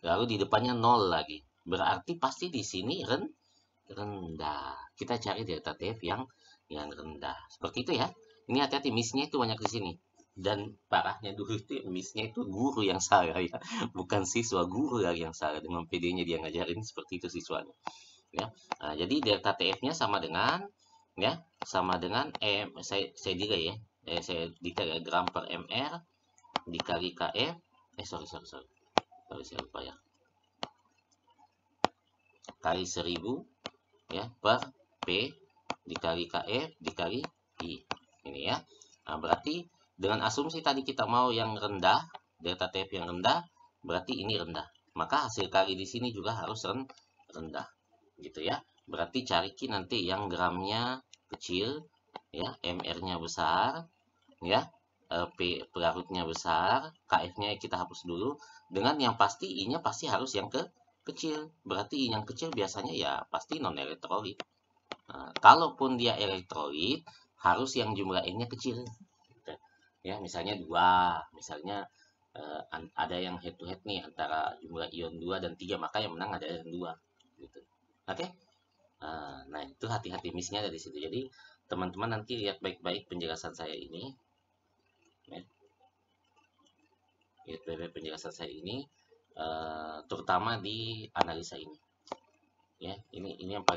Lalu di depannya 0 lagi. Berarti pasti di sini rendah. Kita cari delta TF yang rendah. Seperti itu ya. Ini hati-hati, miss-nya itu banyak di sini. Dan parahnya dulu itu miss-nya itu guru yang salah ya, bukan siswa, guru yang salah dengan PD-nya dia ngajarin seperti itu siswanya ya. Nah, jadi delta TF-nya sama dengan ya, sama dengan saya delay ya. Saya dikali gram per mr dikali kf saya lupa ya, kali 1000 ya per p dikali kf dikali i ini ya. Nah, berarti dengan asumsi tadi kita mau yang rendah, delta TF yang rendah, berarti ini rendah. Maka hasil kali di sini juga harus rendah. Gitu ya. Berarti cari nanti yang gramnya kecil, ya, MR-nya besar, ya, P pelarutnya besar, KF-nya kita hapus dulu. Dengan yang pasti I-nya pasti harus yang kecil. Berarti yang kecil biasanya ya pasti non elektrolit. Nah, kalaupun dia elektrolit, harus yang jumlah N-nya kecil. Ya, misalnya 2, misalnya ada yang head to head nih antara jumlah ion 2 dan 3, maka yang menang ada yang 2 gitu. Oke. Nah, itu hati-hati miss-nya dari situ. Jadi, teman-teman nanti lihat baik-baik penjelasan saya ini. Ya. Lihat baik-baik penjelasan saya ini, terutama di analisa ini. Ya, ini yang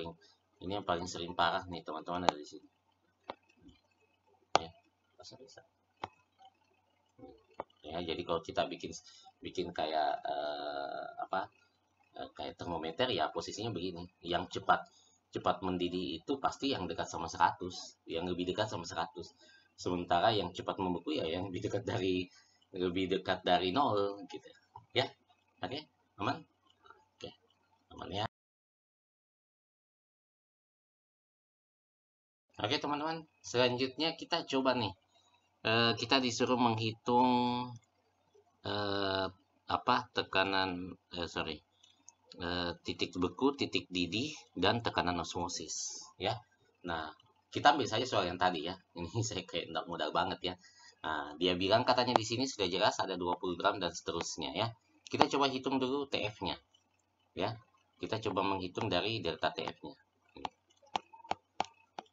paling sering parah nih teman-teman dari sini. Ya, bisa. Ya, jadi kalau kita bikin kayak kayak termometer ya posisinya begini. Yang cepat mendidih itu pasti yang dekat sama 100, yang lebih dekat sama 100. Sementara yang cepat membeku ya yang lebih dekat dari 0 gitu. Ya. Oke, aman? Oke, aman ya. Oke, teman-teman. Selanjutnya kita coba nih. Kita disuruh menghitung tekanan titik beku, titik didih, dan tekanan osmosis ya. Nah, kita ambil saja soal yang tadi ya. Ini saya kayak enggak modal banget ya. Nah, dia bilang katanya di sini sudah jelas ada 20 gram dan seterusnya ya. Kita coba hitung dulu TF-nya ya. Kita coba menghitung dari delta TF-nya.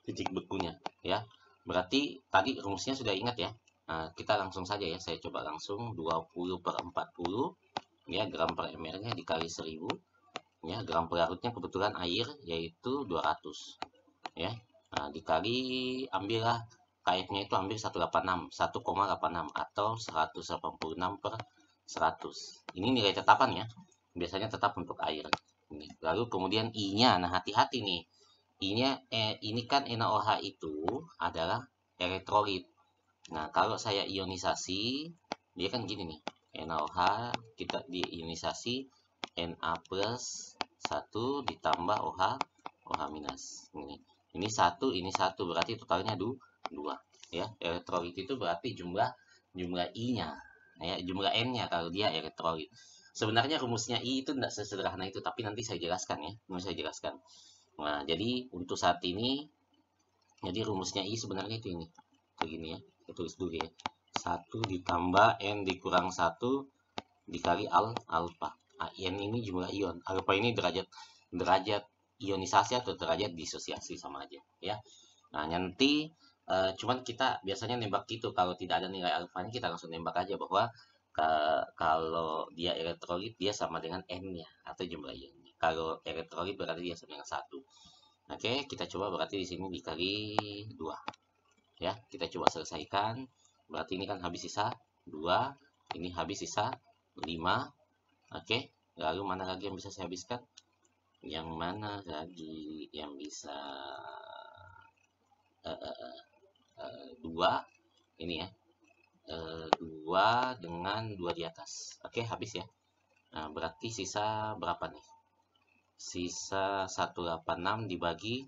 Titik bekunya ya. Berarti tadi rumusnya sudah ingat ya. Nah, kita langsung saja ya. Saya coba langsung 20/40 ya, gram per mr-nya dikali 1000 ya, gram pelarutnya kebetulan air yaitu 200 ya. Nah, dikali ambillah KF-nya itu ambil 1,86 atau 186 per 100. Ini nilai tetapan ya. Biasanya tetap untuk air. Ini. Lalu kemudian I-nya. Nah, hati-hati nih. I-nya ini kan NaOH itu adalah elektrolit. Nah, kalau saya ionisasi, dia kan gini nih. NaOH kita diionisasi Na plus 1 ditambah OH minus. Ini 1, ini 1, berarti totalnya 2 ya. Elektrolit itu berarti jumlah I-nya ya, jumlah N-nya kalau dia elektrolit. Sebenarnya rumusnya I itu tidak sesederhana itu, tapi nanti saya jelaskan ya. Nah, jadi untuk saat ini, jadi rumusnya I sebenarnya itu ini. Begini ya, kita tulis dulu ya. 1 ditambah N dikurang 1 dikali alfa. N ini jumlah ion. Alfa ini derajat ionisasi atau derajat disosiasi sama aja ya. Nah, nanti cuman kita biasanya nembak gitu, kalau tidak ada nilai alfanya kita langsung nembak aja bahwa kalau dia elektrolit dia sama dengan N-nya atau jumlah ion. Kalau elektrolit berarti dia sama dengan 1. Oke, kita coba berarti di sini dikali 2. Ya, kita coba selesaikan. Berarti ini kan habis sisa 2, ini habis sisa 5. Oke, lalu mana lagi yang bisa saya habiskan? Yang mana lagi yang bisa 2 ini ya. 2 dengan 2 di atas. Oke, habis ya. Nah, berarti sisa berapa nih? Sisa 186 dibagi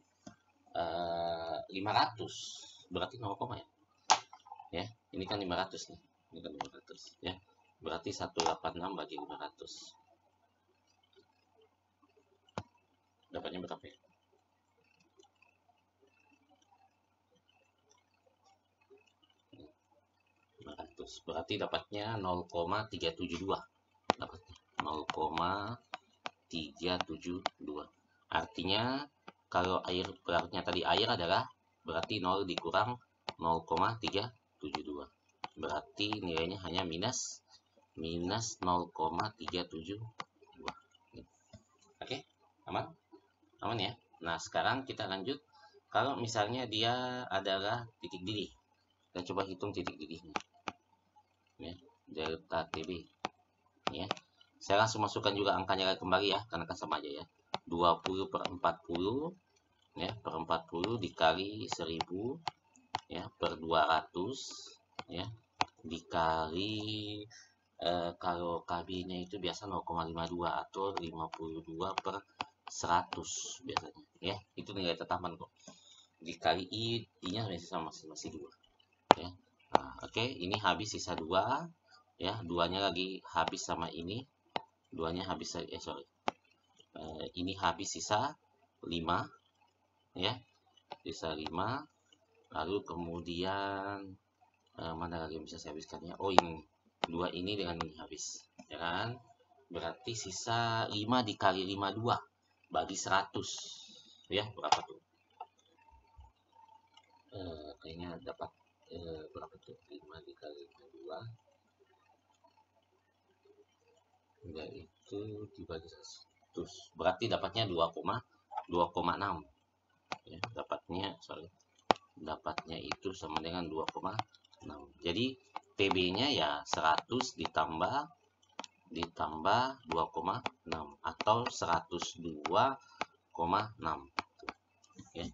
500. Berarti 0, ya. Ya, ini kan 500 nih. Ini kan 500 ya. Berarti 186 bagi 500. Dapatnya berapa ya? Berarti dapatnya 0,372. Dapatnya 0,372. Artinya kalau air pelarutnya tadi air adalah berarti 0 dikurang 0,372. berarti nilainya hanya minus 0,372. Oke, aman ya. Nah, sekarang kita lanjut. Kalau misalnya dia adalah titik didih, kita coba hitung titik didihnya ya, delta TB ya. Saya langsung masukkan juga angkanya kembali ya, karena kan sama aja ya. 20/40 ya, per 40 dikali 1000 ya, per 200 ya, dikali kalau KB-nya itu biasa 0,52 atau 52/100 biasanya ya. Itu nilai tetaman kok. Dikali I-nya masih 2 ya. Nah, oke, ini habis sisa 2 ya, 2-nya lagi habis sama ini. 2-nya habis ini habis sisa 5 ya. Sisa 5. Lalu kemudian mana lagi yang bisa saya habiskannya? Oh, ini 2 ini dengan ini habis ya kan, berarti sisa 5 dikali 52 bagi 100 ya, berapa tuh? Kayaknya dapat berapa tuh? 5 dikali 52 enggak, itu dibagi 100 berarti dapatnya 2,6 ya, dapatnya itu sama dengan 2,6. Jadi TB-nya ya 100 ditambah 2,6 atau 102,6 ya.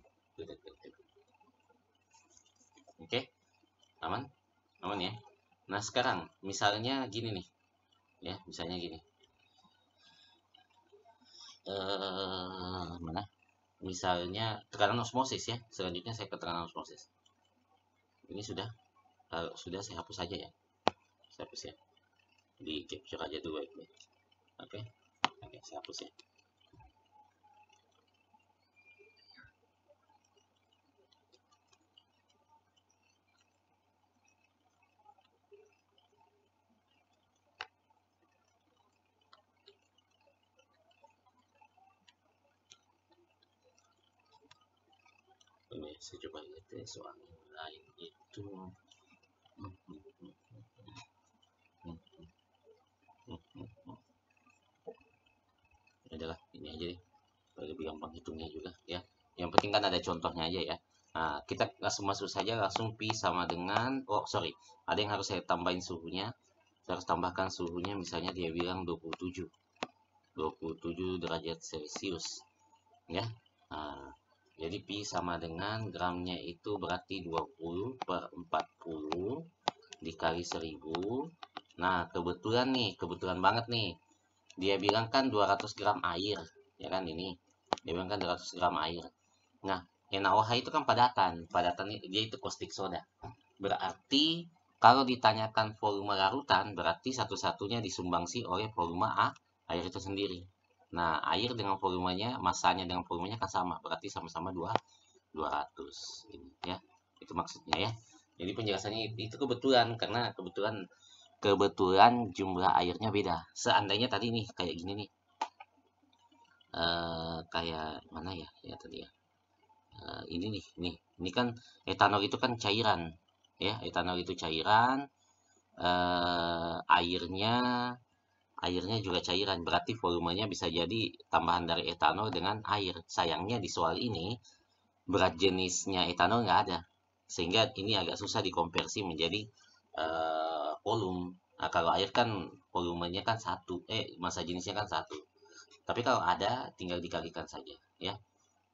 Oke, aman ya. Nah, sekarang misalnya gini nih ya, misalnya gini, mana, misalnya tekanan osmosis ya. Selanjutnya saya ke tekanan osmosis. Ini sudah saya hapus saja ya, saya hapus ya, di capture aja dulu ya. Oke, saya hapus ya. Ini saya coba lihat ya, soal lain itu adalah ini aja deh, lebih gampang hitungnya juga ya. Yang penting kan ada contohnya aja ya. Nah, kita langsung masuk saja, langsung Pi sama dengan, ada yang harus saya tambahin suhunya. Saya harus tambahkan suhunya, misalnya dia bilang 27 derajat Celcius ya. Nah, jadi Pi sama dengan gramnya itu berarti 20/40 dikali 1000. Nah, kebetulan banget nih, dia bilang kan 200 gram air ya kan, ini dia bilang kan 200 gram air. Nah, NaOH itu kan padatan dia itu caustic soda. Berarti kalau ditanyakan volume larutan, berarti satu-satunya disumbangsi oleh volume air itu sendiri. Nah, air dengan volumenya, masanya dengan volumenya kan sama, berarti sama-sama 200 ini ya. Itu maksudnya ya. Jadi penjelasannya itu kebetulan, karena kebetulan jumlah airnya beda. Seandainya tadi nih kayak gini nih, kayak mana ya tadi ya, ini ini kan etanol itu kan cairan ya, etanol itu cairan, airnya juga cairan, berarti volumenya bisa jadi tambahan dari etanol dengan air. Sayangnya di soal ini berat jenisnya etanol nggak ada, sehingga ini agak susah dikonversi menjadi volume. Nah, kalau air kan volumenya kan satu, massa jenisnya kan satu. Tapi kalau ada tinggal dikalikan saja ya.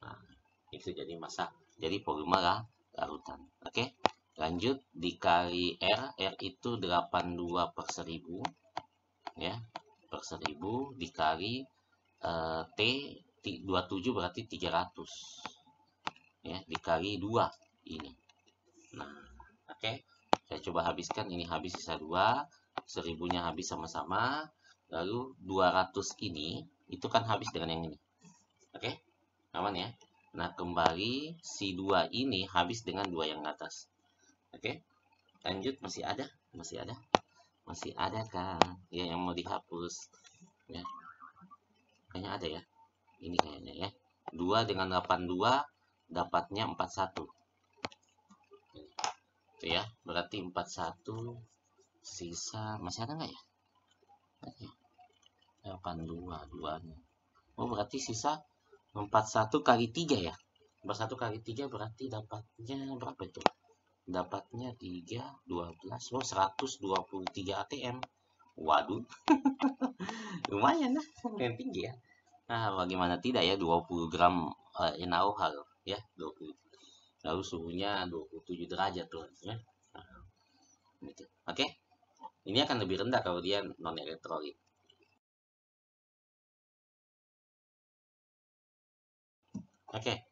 Nah, itu jadi massa, jadi volume larutan. Oke, lanjut dikali R itu 82/1000 ya, per 1000 dikali T 27 berarti 300 ya, dikali 2 ini. Nah, oke, saya coba habiskan, ini habis sisa 2, 1000-nya habis sama-sama, lalu 200 ini itu kan habis dengan yang ini. Oke, aman ya. Nah, kembali si 2 ini habis dengan 2 yang atas. Oke, lanjut, masih ada kan ya yang mau dihapus ya, kayaknya ada ya, ini kayaknya ya. 2 dengan 82 dapatnya 41. Itu ya, berarti 41 sisa masih ada nggak ya? 82 duanya. Oh, berarti sisa 41 kali 3 ya. 41 kali 3 berarti dapatnya berapa itu? Dapatnya 3, 12, oh 123 ATM. Waduh, lumayan lah, yang tinggi ya. Nah, bagaimana tidak ya, 20 gram NaOH ya, 20. Lalu suhunya 27 derajat tuh ya. Nah, gitu. Oke. Ini akan lebih rendah kalau dia non elektrolit. Oke.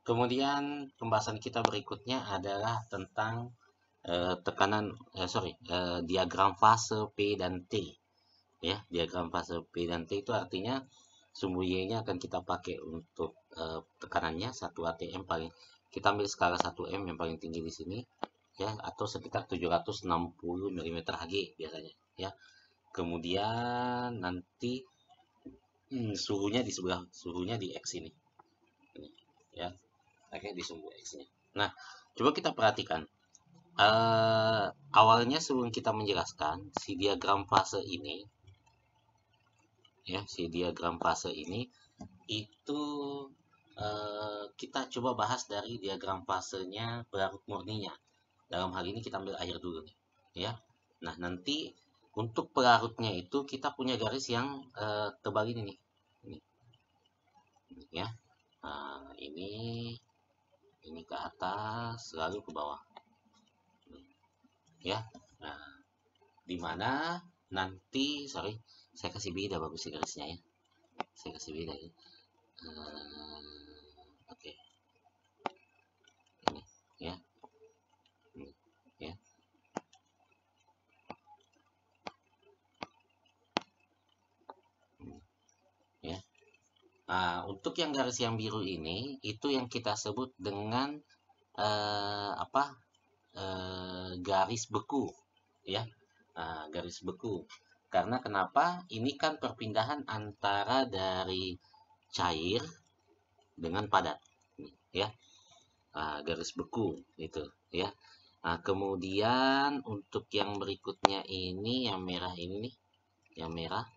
Kemudian pembahasan kita berikutnya adalah tentang diagram fase P dan T ya. Diagram fase P dan T itu artinya sumbu Y-nya akan kita pakai untuk tekanannya 1 atm paling, kita ambil skala 1 m yang paling tinggi di sini ya, atau sekitar 760 mm Hg biasanya ya. Kemudian nanti suhunya di X ini ya, oke, di sumbu X-nya. Nah, coba kita perhatikan. Awalnya sebelum kita menjelaskan si diagram fase ini ya, si diagram fase ini itu kita coba bahas dari diagram fasenya pelarut murninya. Dalam hal ini kita ambil air dulu nih ya. Nah, nanti untuk pelarutnya itu kita punya garis yang tebal ini nih, ini ya. Nah, ini ke atas lalu ke bawah ya. Nah, di mana nanti saya kasih beda bagus sih garisnya ya, saya kasih beda ya. Oke, ini ya, ini ya. Ya. Nah, untuk yang garis yang biru ini itu yang kita sebut dengan apa, garis beku ya. Nah, garis beku karena kenapa, ini kan perpindahan antara dari cair dengan padat ya. Nah, garis beku itu ya. Nah, kemudian untuk yang berikutnya ini yang merah ini nih, yang merah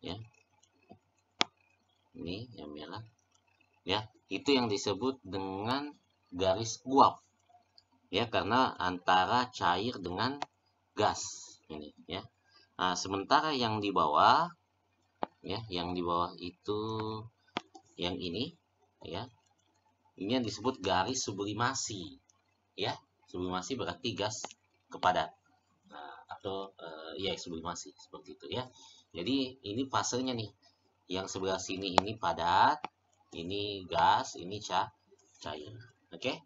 ya, ini yang merah ya, itu yang disebut dengan garis uap ya, karena antara cair dengan gas ini ya. Nah, sementara yang di bawah ya, yang di bawah itu yang ini ya, ini yang disebut garis sublimasi ya. Sublimasi berarti gas ke padat. Nah, atau ya sublimasi seperti itu ya. Jadi ini fasenya nih, yang sebelah sini ini padat, ini gas, ini cair. Oke.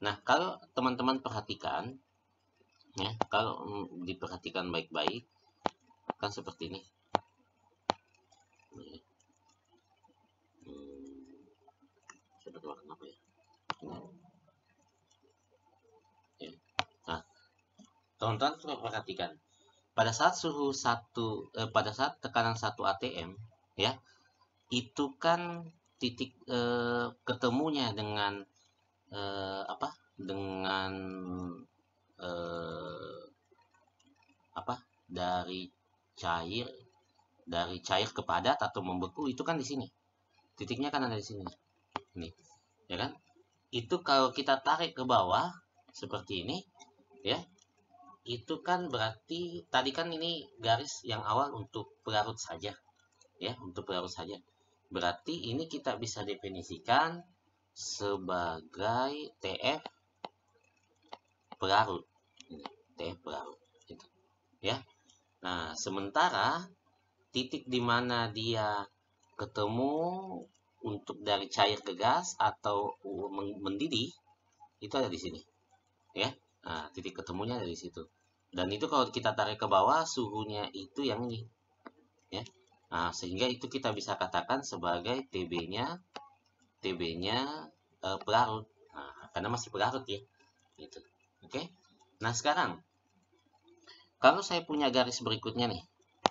Nah, kalau teman-teman perhatikan ya, kalau diperhatikan baik-baik kan seperti ini. Seperti warna apa ya? Ya. Nah, teman-teman coba perhatikan. Pada saat pada saat tekanan 1 atm ya, itu kan titik ketemunya dengan apa? Dengan eh, apa? Cair dari cair ke padat atau membeku itu kan di sini. Titiknya kan ada di sini. Nih, ya kan? Itu kalau kita tarik ke bawah seperti ini, ya, itu kan berarti tadi kan ini garis yang awal untuk pelarut saja, ya, untuk pelarut saja. Berarti ini kita bisa definisikan sebagai TF pelarut. Ini, TF pelarut, gitu, ya. Nah, sementara titik di mana dia ketemu untuk dari cair ke gas atau mendidih itu ada di sini ya. Nah, titik ketemunya dari situ, dan itu kalau kita tarik ke bawah suhunya itu yang ini ya. Nah, sehingga itu kita bisa katakan sebagai TB-nya pelarut, nah, karena masih pelarut ya gitu. Oke. Nah, sekarang kalau saya punya garis berikutnya nih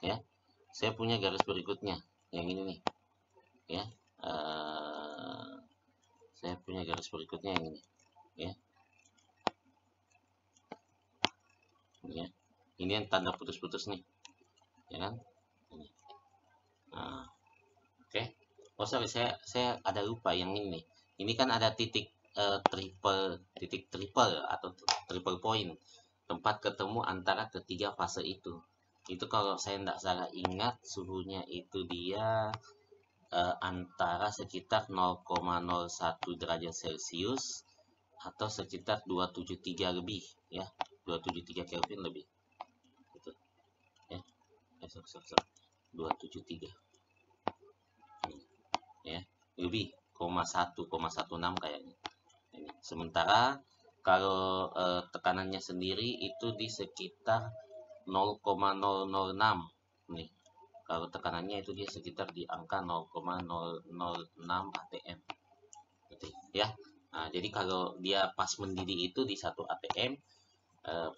ya, saya punya garis berikutnya yang ini nih ya. Saya punya garis berikutnya yang ini ya. ya. Ini yang tanda putus-putus nih, ya kan? Ini. Nah, oke. Oh sorry, saya ada lupa yang ini. Ini kan ada titik triple atau triple point, tempat ketemu antara ketiga fase itu. Itu kalau saya tidak salah ingat, suhunya itu dia antara sekitar 0,01 derajat Celcius atau sekitar 273 lebih, ya, 273 Kelvin lebih, gitu ya. 273 ya, lebih, 0,1,16 kayaknya ini. Sementara kalau tekanannya sendiri itu di sekitar 0,006 nih. Kalau tekanannya itu dia sekitar di angka 0,006 atm, gitu ya. Nah, jadi kalau dia pas mendidih itu di 1 atm,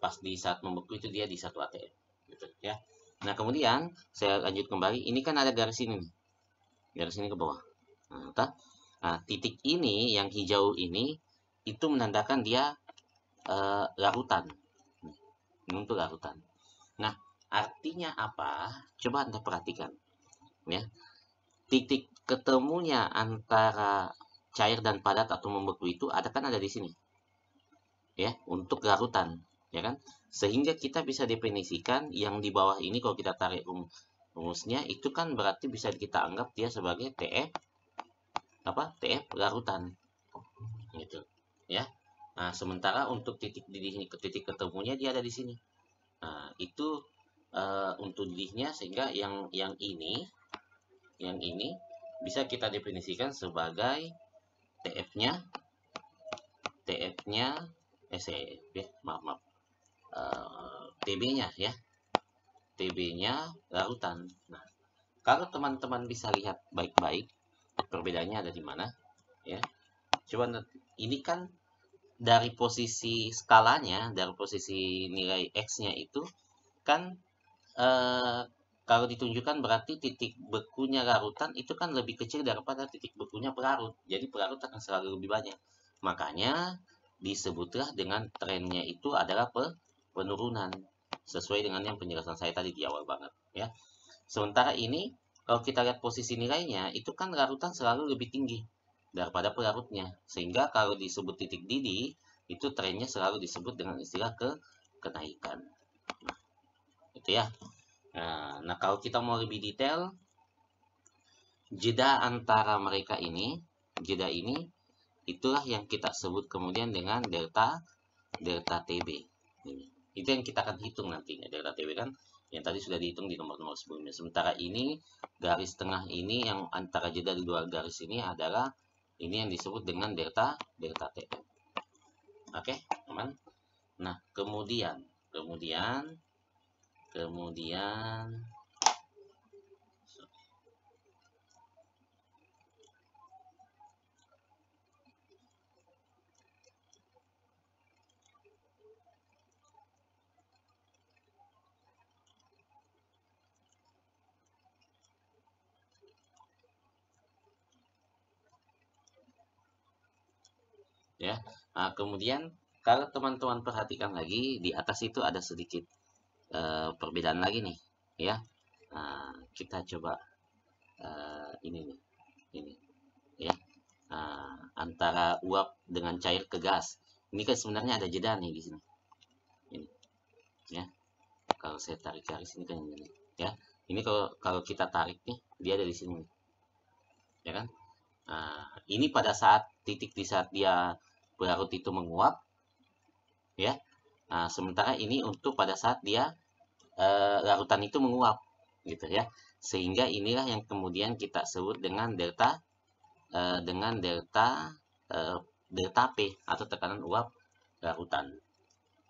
pas di saat membeku itu dia di 1 atm, gitu ya. Nah, kemudian saya lanjut kembali. Ini kan ada garis ini nih, garis ini ke bawah. Nah, titik ini yang hijau ini itu menandakan dia larutan, untuk larutan. Nah, artinya apa? Coba Anda perhatikan, ya. Titik ketemunya antara cair dan padat atau membeku itu ada di sini, ya, untuk larutan, ya kan? Sehingga kita bisa definisikan yang di bawah ini kalau kita tarik rumusnya itu kan berarti bisa kita anggap dia sebagai TF TF larutan, gitu ya. Nah, sementara untuk titik didih ke titik ketemunya dia ada di sini. Nah, itu untuk didihnya, sehingga yang ini bisa kita definisikan sebagai TF-nya maaf TB-nya, ya, TB-nya larutan. Nah, kalau teman-teman bisa lihat baik-baik perbedaannya ada di mana, ya. Coba, ini kan dari posisi skalanya, dari posisi nilai X-nya itu kan kalau ditunjukkan berarti titik bekunya larutan itu kan lebih kecil daripada titik bekunya pelarut. Jadi pelarut akan selalu lebih banyak. Makanya disebutlah dengan trennya itu adalah penurunan, sesuai dengan yang penjelasan saya tadi di awal banget, ya. Sementara ini kalau kita lihat posisi nilainya itu kan larutan selalu lebih tinggi daripada pelarutnya, sehingga kalau disebut titik didih itu trennya selalu disebut dengan istilah kenaikan. Nah, itu ya. Nah, kalau kita mau lebih detail, jeda antara mereka ini, jeda ini itulah yang kita sebut kemudian dengan delta TB. Ini. Itu yang kita akan hitung nantinya. Delta TB kan yang tadi sudah dihitung di nomor-nomor sebelumnya. Sementara ini garis tengah ini yang antara jeda di dua garis ini adalah ini yang disebut dengan delta TB. Oke, teman. Nah, kemudian ya. Nah, kemudian kalau teman-teman perhatikan lagi di atas itu ada sedikit perbedaan lagi nih, ya. Nah, kita coba ini nih, ini, ya. Nah, antara uap dengan cair ke gas. Ini kan sebenarnya ada jeda nih di sini. Ini, ya. Kalau saya tarik garis ini kan ini, ya. Ini kalau kita tarik nih, dia ada di sini, ya kan? Nah, ini pada saat titik di saat dia pelarut itu menguap, ya. Nah, sementara ini untuk pada saat dia larutan itu menguap, gitu ya. Sehingga inilah yang kemudian kita sebut dengan delta P atau tekanan uap larutan,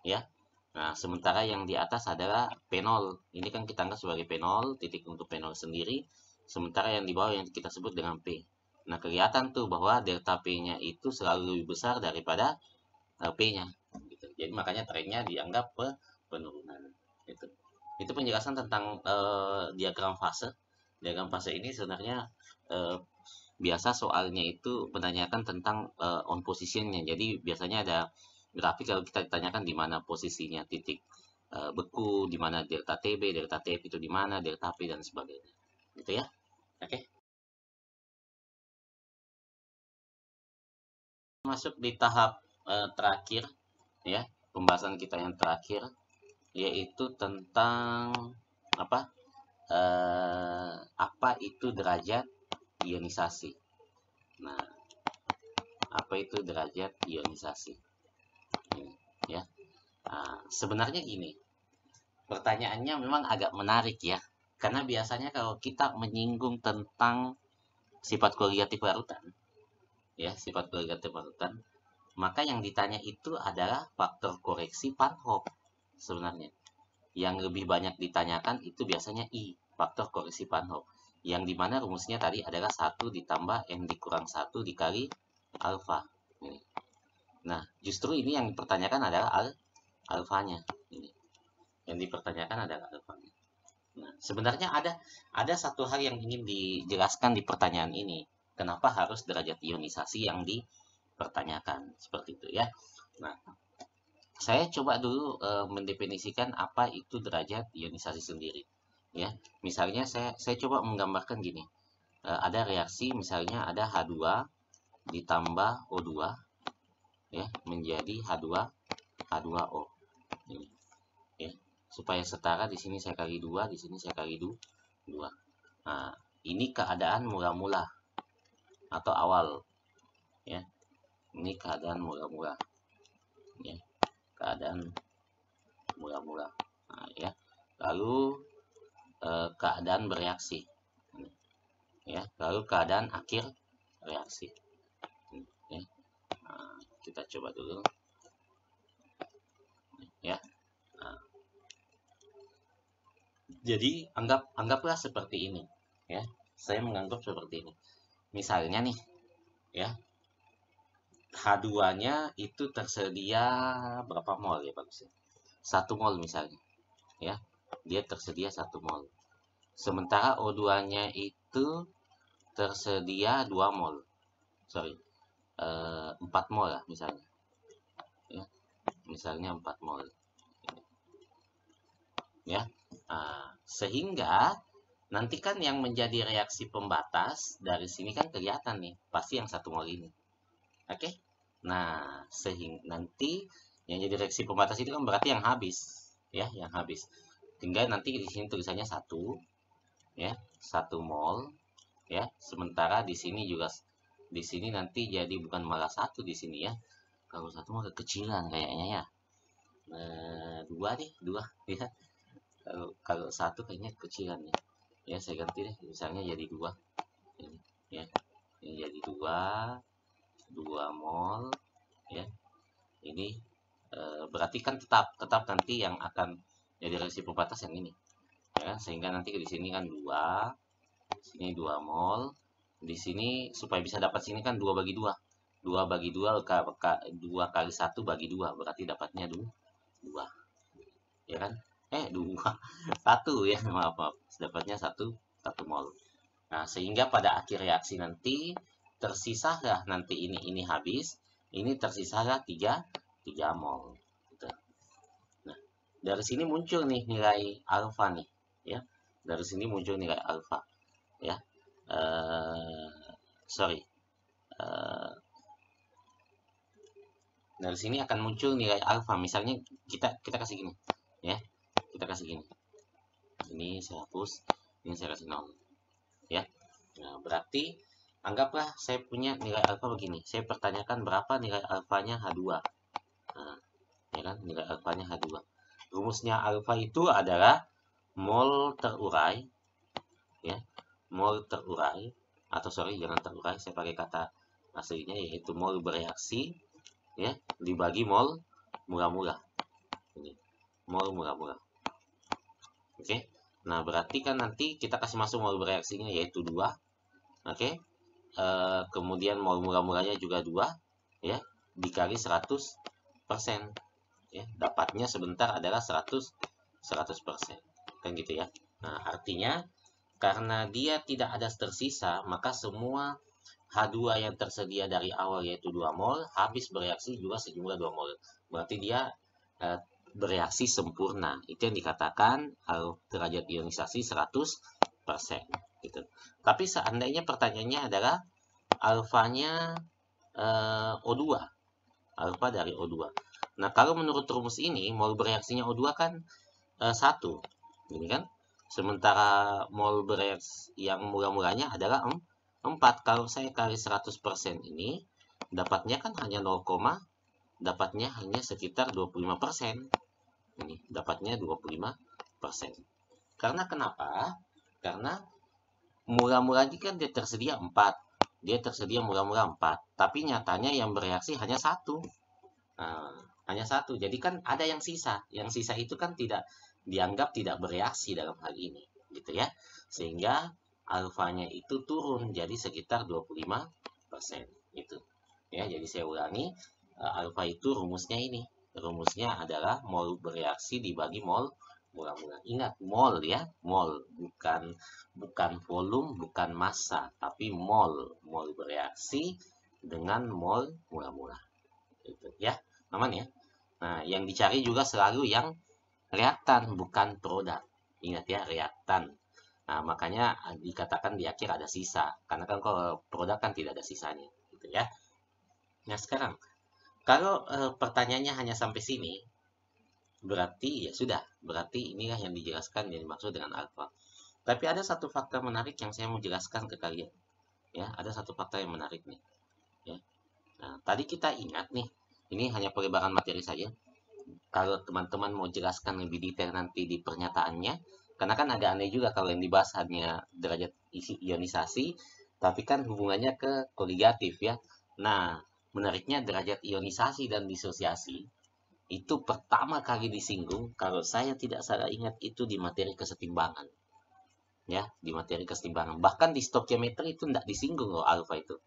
ya. Nah, sementara yang di atas adalah P0. Ini kan kita anggap sebagai P0, titik untuk P0 sendiri. Sementara yang di bawah yang kita sebut dengan P. Nah, kelihatan tuh bahwa delta P-nya itu selalu lebih besar daripada P-nya. Gitu. Jadi makanya trennya dianggap penurunan. Itu penjelasan tentang diagram fase. Diagram fase ini sebenarnya biasa soalnya itu menanyakan tentang on positionnya. Jadi biasanya ada grafik kalau kita ditanyakan di mana posisinya titik beku, di mana delta TB, delta TF itu di mana, delta P dan sebagainya. Gitu ya. Oke. Masuk di tahap terakhir ya, pembahasan kita yang terakhir, yaitu tentang apa itu derajat ionisasi. Nah, apa itu derajat ionisasi? Ini, ya. Nah, sebenarnya gini, pertanyaannya memang agak menarik ya, karena biasanya kalau kita menyinggung tentang sifat koligatif larutan, ya, sifat koligatif larutan, maka yang ditanya itu adalah faktor koreksi Van Hoff sebenarnya. Yang lebih banyak ditanyakan itu biasanya I, faktor koreksi Van Hoff. Yang dimana rumusnya tadi adalah 1 ditambah N dikurang 1 dikali alfa. Nah, justru ini yang dipertanyakan adalah alfanya. Ini. Yang dipertanyakan adalah alfanya. Nah, sebenarnya ada satu hal yang ingin dijelaskan di pertanyaan ini. Kenapa harus derajat ionisasi yang dipertanyakan? Seperti itu ya. Nah, saya coba dulu mendefinisikan apa itu derajat ionisasi sendiri. Ya, misalnya saya coba menggambarkan gini. Ada reaksi, misalnya ada H2 ditambah O2 ya, menjadi H2O. Ini, ya. Supaya setara, di sini saya kali 2, di sini saya kali 2. Nah, ini keadaan mula-mula atau awal ya. Ini keadaan mula-mula. Ya. Keadaan mula-mula. Nah, ya. Lalu keadaan bereaksi. Ya, lalu keadaan akhir reaksi. Ya. Nah, kita coba dulu. Ya. Nah, jadi anggaplah seperti ini ya. Saya menganggap seperti ini. Misalnya nih ya, H2-nya itu tersedia berapa mol ya bagusnya? 1 mol misalnya ya. Dia tersedia 1 mol. Sementara O2-nya itu tersedia 2 mol. Sorry. 4 mol lah misalnya. Ya. Misalnya 4 mol. Ya. Nah, sehingga nanti kan yang menjadi reaksi pembatas dari sini kan kelihatan nih, pasti yang 1 mol ini. Oke. Nah, sehingga nanti yang jadi reaksi pembatas itu kan berarti yang habis, ya, yang habis. Tinggal nanti di sini tulisannya 1, ya, 1 mol, ya. Sementara di sini juga, di sini nanti jadi bukan malah 1 di sini ya. Kalau 1 mah kekecilan kayaknya ya. 2 deh, 2 ya. Kalau 1 kayaknya kekecilan ya. Ya, saya ganti deh, misalnya jadi 2. Ini, ya. Ini jadi 2 mol ya. Ini berarti kan tetap nanti yang akan jadi reaksi pembatas yang ini ya, sehingga nanti di sini kan 2, sini 2 mol, di sini supaya bisa dapat sini kan 2 bagi 2, 2 bagi 2 2 kali 1 bagi 2 berarti dapatnya 2 ya kan, 2 1 ya, maaf dapatnya 1 mol. Nah, sehingga pada akhir reaksi nanti tersisalah nanti ini habis, ini tersisalah 3 mol. Gitu. Nah, dari sini muncul nih nilai alfa nih, ya. Dari sini muncul nilai alfa, ya. Dari sini akan muncul nilai alfa. Misalnya kita kasih gini, ya. Kita kasih gini. Ini saya hapus, ini saya kasih 0, ya. Nah, berarti anggaplah saya punya nilai alfa begini. Saya pertanyakan berapa nilai alfanya H2. Nah, ya kan, nilai alfanya H2. Rumusnya alfa itu adalah mol terurai, ya, mol terurai, atau sorry jangan terurai, saya pakai kata aslinya yaitu mol bereaksi, ya, dibagi mol mula-mula. Ini mol mula-mula. Oke. Nah, berarti kan nanti kita kasih masuk mol bereaksinya yaitu 2. Oke. Kemudian mol mula-mulanya juga 2, ya, dikali 100%. Ya, dapatnya sebentar adalah 100%. Kan gitu ya. Nah, artinya karena dia tidak ada tersisa, maka semua H2 yang tersedia dari awal yaitu 2 mol habis bereaksi juga sejumlah 2 mol. Berarti dia bereaksi sempurna. Itu yang dikatakan derajat ionisasi 100%. Gitu. Tapi seandainya pertanyaannya adalah alfanya O2. Alfa dari O2. Nah, kalau menurut rumus ini, mol bereaksinya O2 kan 1. Ini kan? Sementara mol bereaksi yang murah-murahnya adalah 4. Kalau saya kali 100% ini, dapatnya kan hanya 0, dapatnya hanya sekitar 25%. Ini dapatnya 25%. Karena kenapa? Karena murah-murah ini kan dia tersedia 4. Dia tersedia murah-murah 4. Tapi nyatanya yang bereaksi hanya 1. Nah, hanya 1. Jadi kan ada yang sisa. Yang sisa itu kan tidak dianggap tidak bereaksi dalam hal ini, gitu ya. Sehingga alfanya itu turun jadi sekitar 25%. Gitu. Ya, jadi saya ulangi, alfa itu rumusnya ini. Rumusnya adalah mol bereaksi dibagi mol murah-murah. Ingat, mol ya, mol, bukan volume, bukan massa, tapi mol. Mol bereaksi dengan mol murah-murah. Gitu ya. Aman ya. Nah, yang dicari juga selalu yang reaktan, bukan produk. Ingat ya, reaktan. Nah, makanya dikatakan di akhir ada sisa. Karena kan kalau produk kan tidak ada sisanya. Gitu ya. Nah, sekarang, kalau pertanyaannya hanya sampai sini, berarti ya sudah. Berarti inilah yang dijelaskan yang dimaksud dengan alfa. Tapi ada satu fakta menarik yang saya mau jelaskan ke kalian. Ya, ada satu fakta yang menarik nih. Ya. Nah, tadi kita ingat nih, ini hanya pelebaran materi saja. Kalau teman-teman mau jelaskan lebih detail nanti di pernyataannya, karena kan agak aneh juga kalau yang dibahas hanya derajat isi ionisasi, tapi kan hubungannya ke koligatif ya. Nah, menariknya derajat ionisasi dan disosiasi itu pertama kali disinggung, kalau saya tidak salah ingat itu di materi kesetimbangan. Ya, di materi kesetimbangan. Bahkan di stokiometri itu tidak disinggung loh alfa itu.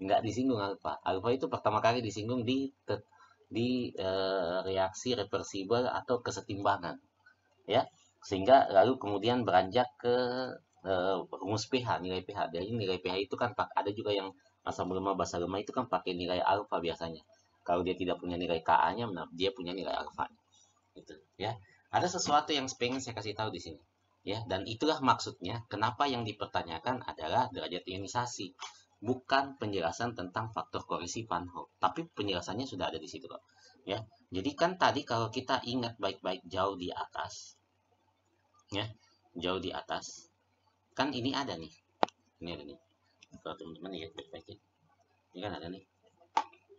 Nggak disinggung alfa. Alfa itu pertama kali disinggung di reaksi reversibel atau kesetimbangan, ya, sehingga lalu kemudian beranjak ke rumus pH, nilai pH. Jadi nilai pH itu kan ada juga yang asam lemah basa lemah itu kan pakai nilai alfa biasanya. Kalau dia tidak punya nilai Ka-nya, dia punya nilai alfa. Gitu, ya. Ada sesuatu yang pengen saya kasih tahu di sini, ya, dan itulah maksudnya kenapa yang dipertanyakan adalah derajat ionisasi, bukan penjelasan tentang faktor koresi Van Hoff, tapi penjelasannya sudah ada di situ kok, ya. Jadi kan tadi kalau kita ingat baik-baik jauh di atas, ya, jauh di atas, kan ini ada nih, kalau teman-teman lihat baik-baik, ini kan ada nih,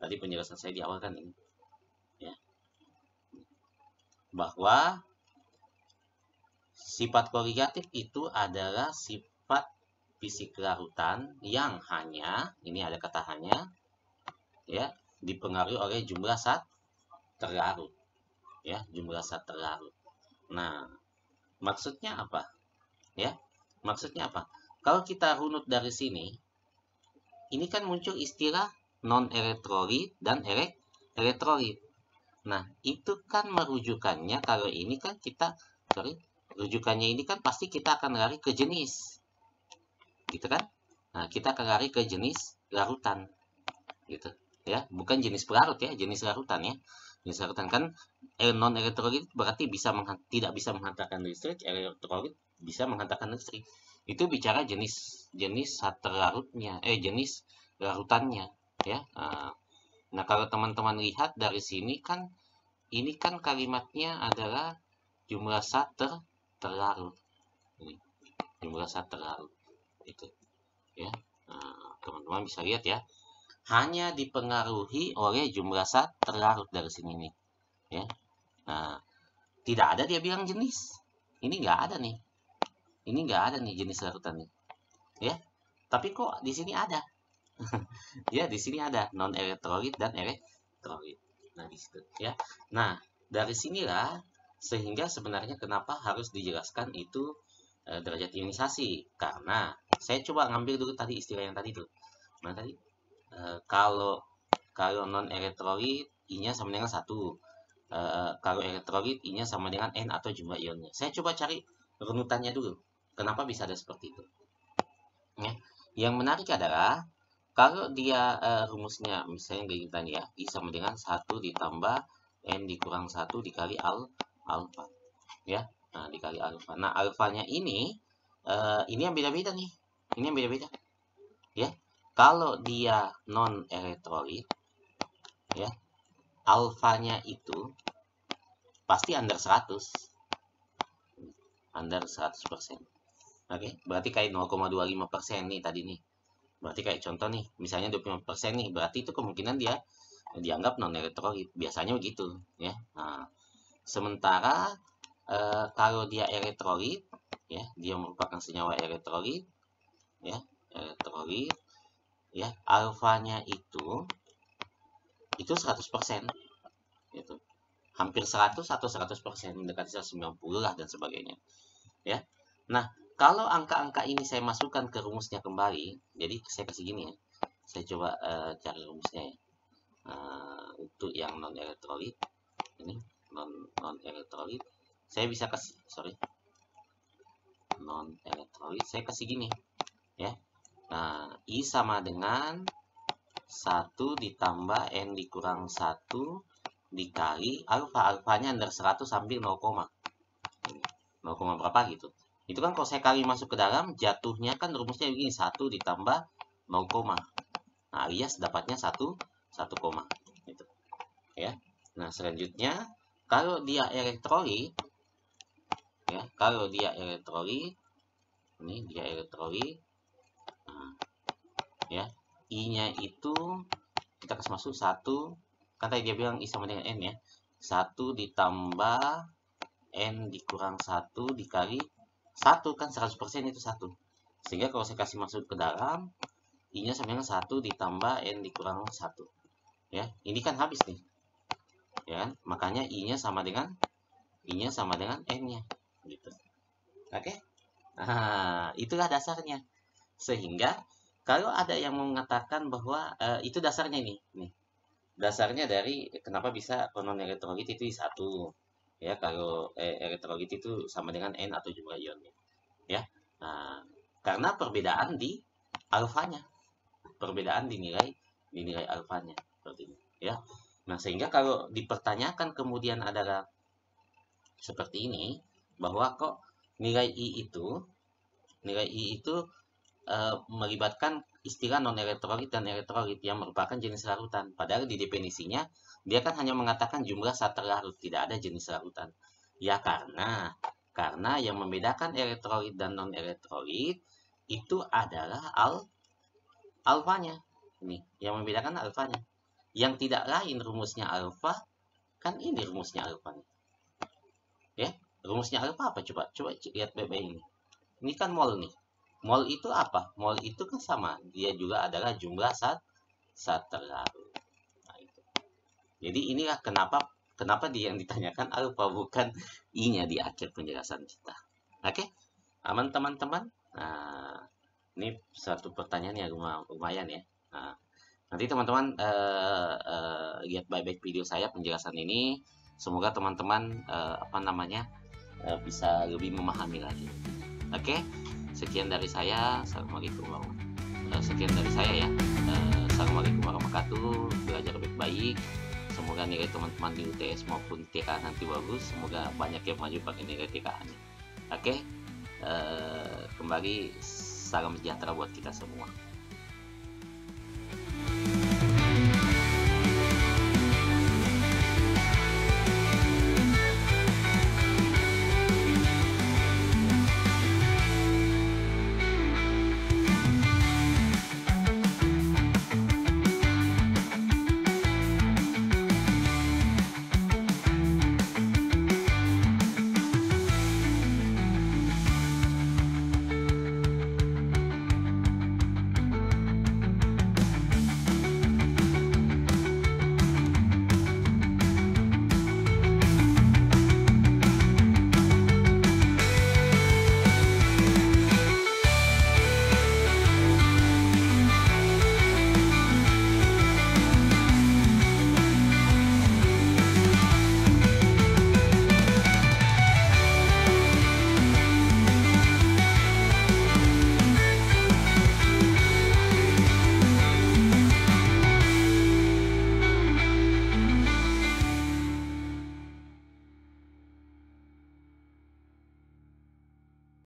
tadi penjelasan saya di awal kan ini, ya, bahwa sifat koligatif itu adalah sifat fisik larutan yang hanya, ini ada kata hanya, ya, dipengaruhi oleh jumlah zat terlarut, ya, jumlah zat terlarut. Nah, maksudnya apa? Ya, maksudnya apa? Kalau kita runut dari sini, ini kan muncul istilah non-elektrolit dan elektrolit. Nah, itu kan merujukannya, kalau ini kan kita, rujukannya ini kan pasti kita akan lari ke jenis. Gitu kan? Nah, kita akan lari ke jenis larutan. Gitu. Ya, bukan jenis pelarut ya, jenis larutan ya. Jenis larutan kan non-elektrolit berarti tidak bisa menghantarkan listrik, elektrolit bisa menghantarkan listrik. Itu bicara jenis zat terlarutnya, jenis larutannya ya. Nah, kalau teman-teman lihat dari sini kan ini kan kalimatnya adalah jumlah zat terlarut. Ini jumlah zat terlarut. Itu ya. Nah, teman-teman bisa lihat ya. Hanya dipengaruhi oleh jumlah zat terlarut dari sini nih. Ya. Nah, tidak ada dia bilang jenis. Ini nggak ada nih. Ini nggak ada nih jenis larutan nih. Ya. Tapi kok di sini ada? Ya, di sini ada non-elektrolit dan elektrolit. Nah, di situ ya. Nah, dari sinilah sehingga sebenarnya kenapa harus dijelaskan itu derajat ionisasi, karena saya coba ngambil dulu tadi istilah yang tadi tuh. Nah, tadi kalau non elektrolit I-nya sama dengan 1. Kalau elektrolit I-nya sama dengan N atau jumlah ionnya. Saya coba cari runutannya dulu. Kenapa bisa ada seperti itu? Ya. Yang menarik adalah kalau dia rumusnya misalnya kayak gini ya, I sama dengan 1 ditambah N dikurang 1 dikali alfa. Ya, nah dikali alfa. Nah, alfanya ini yang beda-beda nih. Ini yang beda-beda. Ya, kalau dia non elektrolit, ya, alfanya itu pasti under 100. Under 100%. Oke, berarti kayak 0,25% nih tadi nih. Berarti kayak contoh nih, misalnya 25% nih, berarti itu kemungkinan dia dianggap non elektrolit. Biasanya begitu, ya. Nah, sementara kalau dia elektrolit, ya, dia merupakan senyawa elektrolit, ya, ya, alfanya itu 100%, gitu. Hampir 100 atau 100%, mendekati 190 lah dan sebagainya, ya. Nah, kalau angka-angka ini saya masukkan ke rumusnya kembali, jadi saya kasih gini ya. Saya coba cari rumusnya ya. Untuk yang non elektrolit, ini non elektrolit, saya bisa kasih, non elektrolit, saya kasih gini ya. Nah, I sama dengan 1 ditambah N dikurang 1 dikali alfanya under 100 sambil 0, 0, berapa gitu. Itu kan kalau saya kali masuk ke dalam, jatuhnya kan rumusnya begini, 1 ditambah 0, nah alias dapatnya 1, gitu. Ya. Nah, selanjutnya kalau dia elektrolit, ya, ini dia elektrolit, nah, ya, I-nya itu kita kasih masuk 1, kan tadi dia bilang I sama dengan N ya, 1 ditambah N dikurang 1 dikali 1, kan 100% itu 1. Sehingga kalau saya kasih masuk ke dalam, I-nya sama dengan 1 ditambah N dikurang 1. Ya, ini kan habis nih. Ya kan? Makanya I-nya sama dengan N-nya. Gitu. Oke? Nah, itulah dasarnya. Sehingga kalau ada yang mengatakan bahwa itu dasarnya nih. Dasarnya dari kenapa bisa non elektrolit itu I1. Ya, kalau elektrolit itu sama dengan N atau jumlah ionnya. Ya. Nah, karena perbedaan di alfanya. Perbedaan di nilai alfanya seperti ini, ya. Nah, sehingga kalau dipertanyakan kemudian adalah seperti ini, bahwa kok nilai I itu melibatkan istilah non elektrolit dan elektrolit yang merupakan jenis larutan. Padahal di definisinya dia kan hanya mengatakan jumlah zat terlarut, tidak ada jenis larutan. Ya, karena yang membedakan elektrolit dan non elektrolit itu adalah alfanya. Ini yang membedakan alfanya. Yang tidak lain rumusnya alfa, kan ini rumusnya alfanya. Ya, rumusnya alfa apa coba lihat baik-baik ini. Ini kan mol nih. Mol itu apa? Mol itu kan sama, dia juga adalah jumlah zat terlarut. Nah, itu. Jadi inilah kenapa dia yang ditanyakan alfa, bukan I-nya di akhir penjelasan kita. Oke? Aman teman-teman? Nah, ini satu pertanyaan yang lumayan ya. Nah, nanti teman-teman lihat baik-baik video saya penjelasan ini. Semoga teman-teman bisa lebih memahami lagi. Oke? Sekian dari saya. Assalamualaikum warahmatullahi wabarakatuh. Belajar baik-baik. Semoga nilai teman-teman di UTS maupun TK nanti bagus. Semoga banyak yang maju pakai nilai TK-nya. Oke? Kembali salam sejahtera buat kita semua.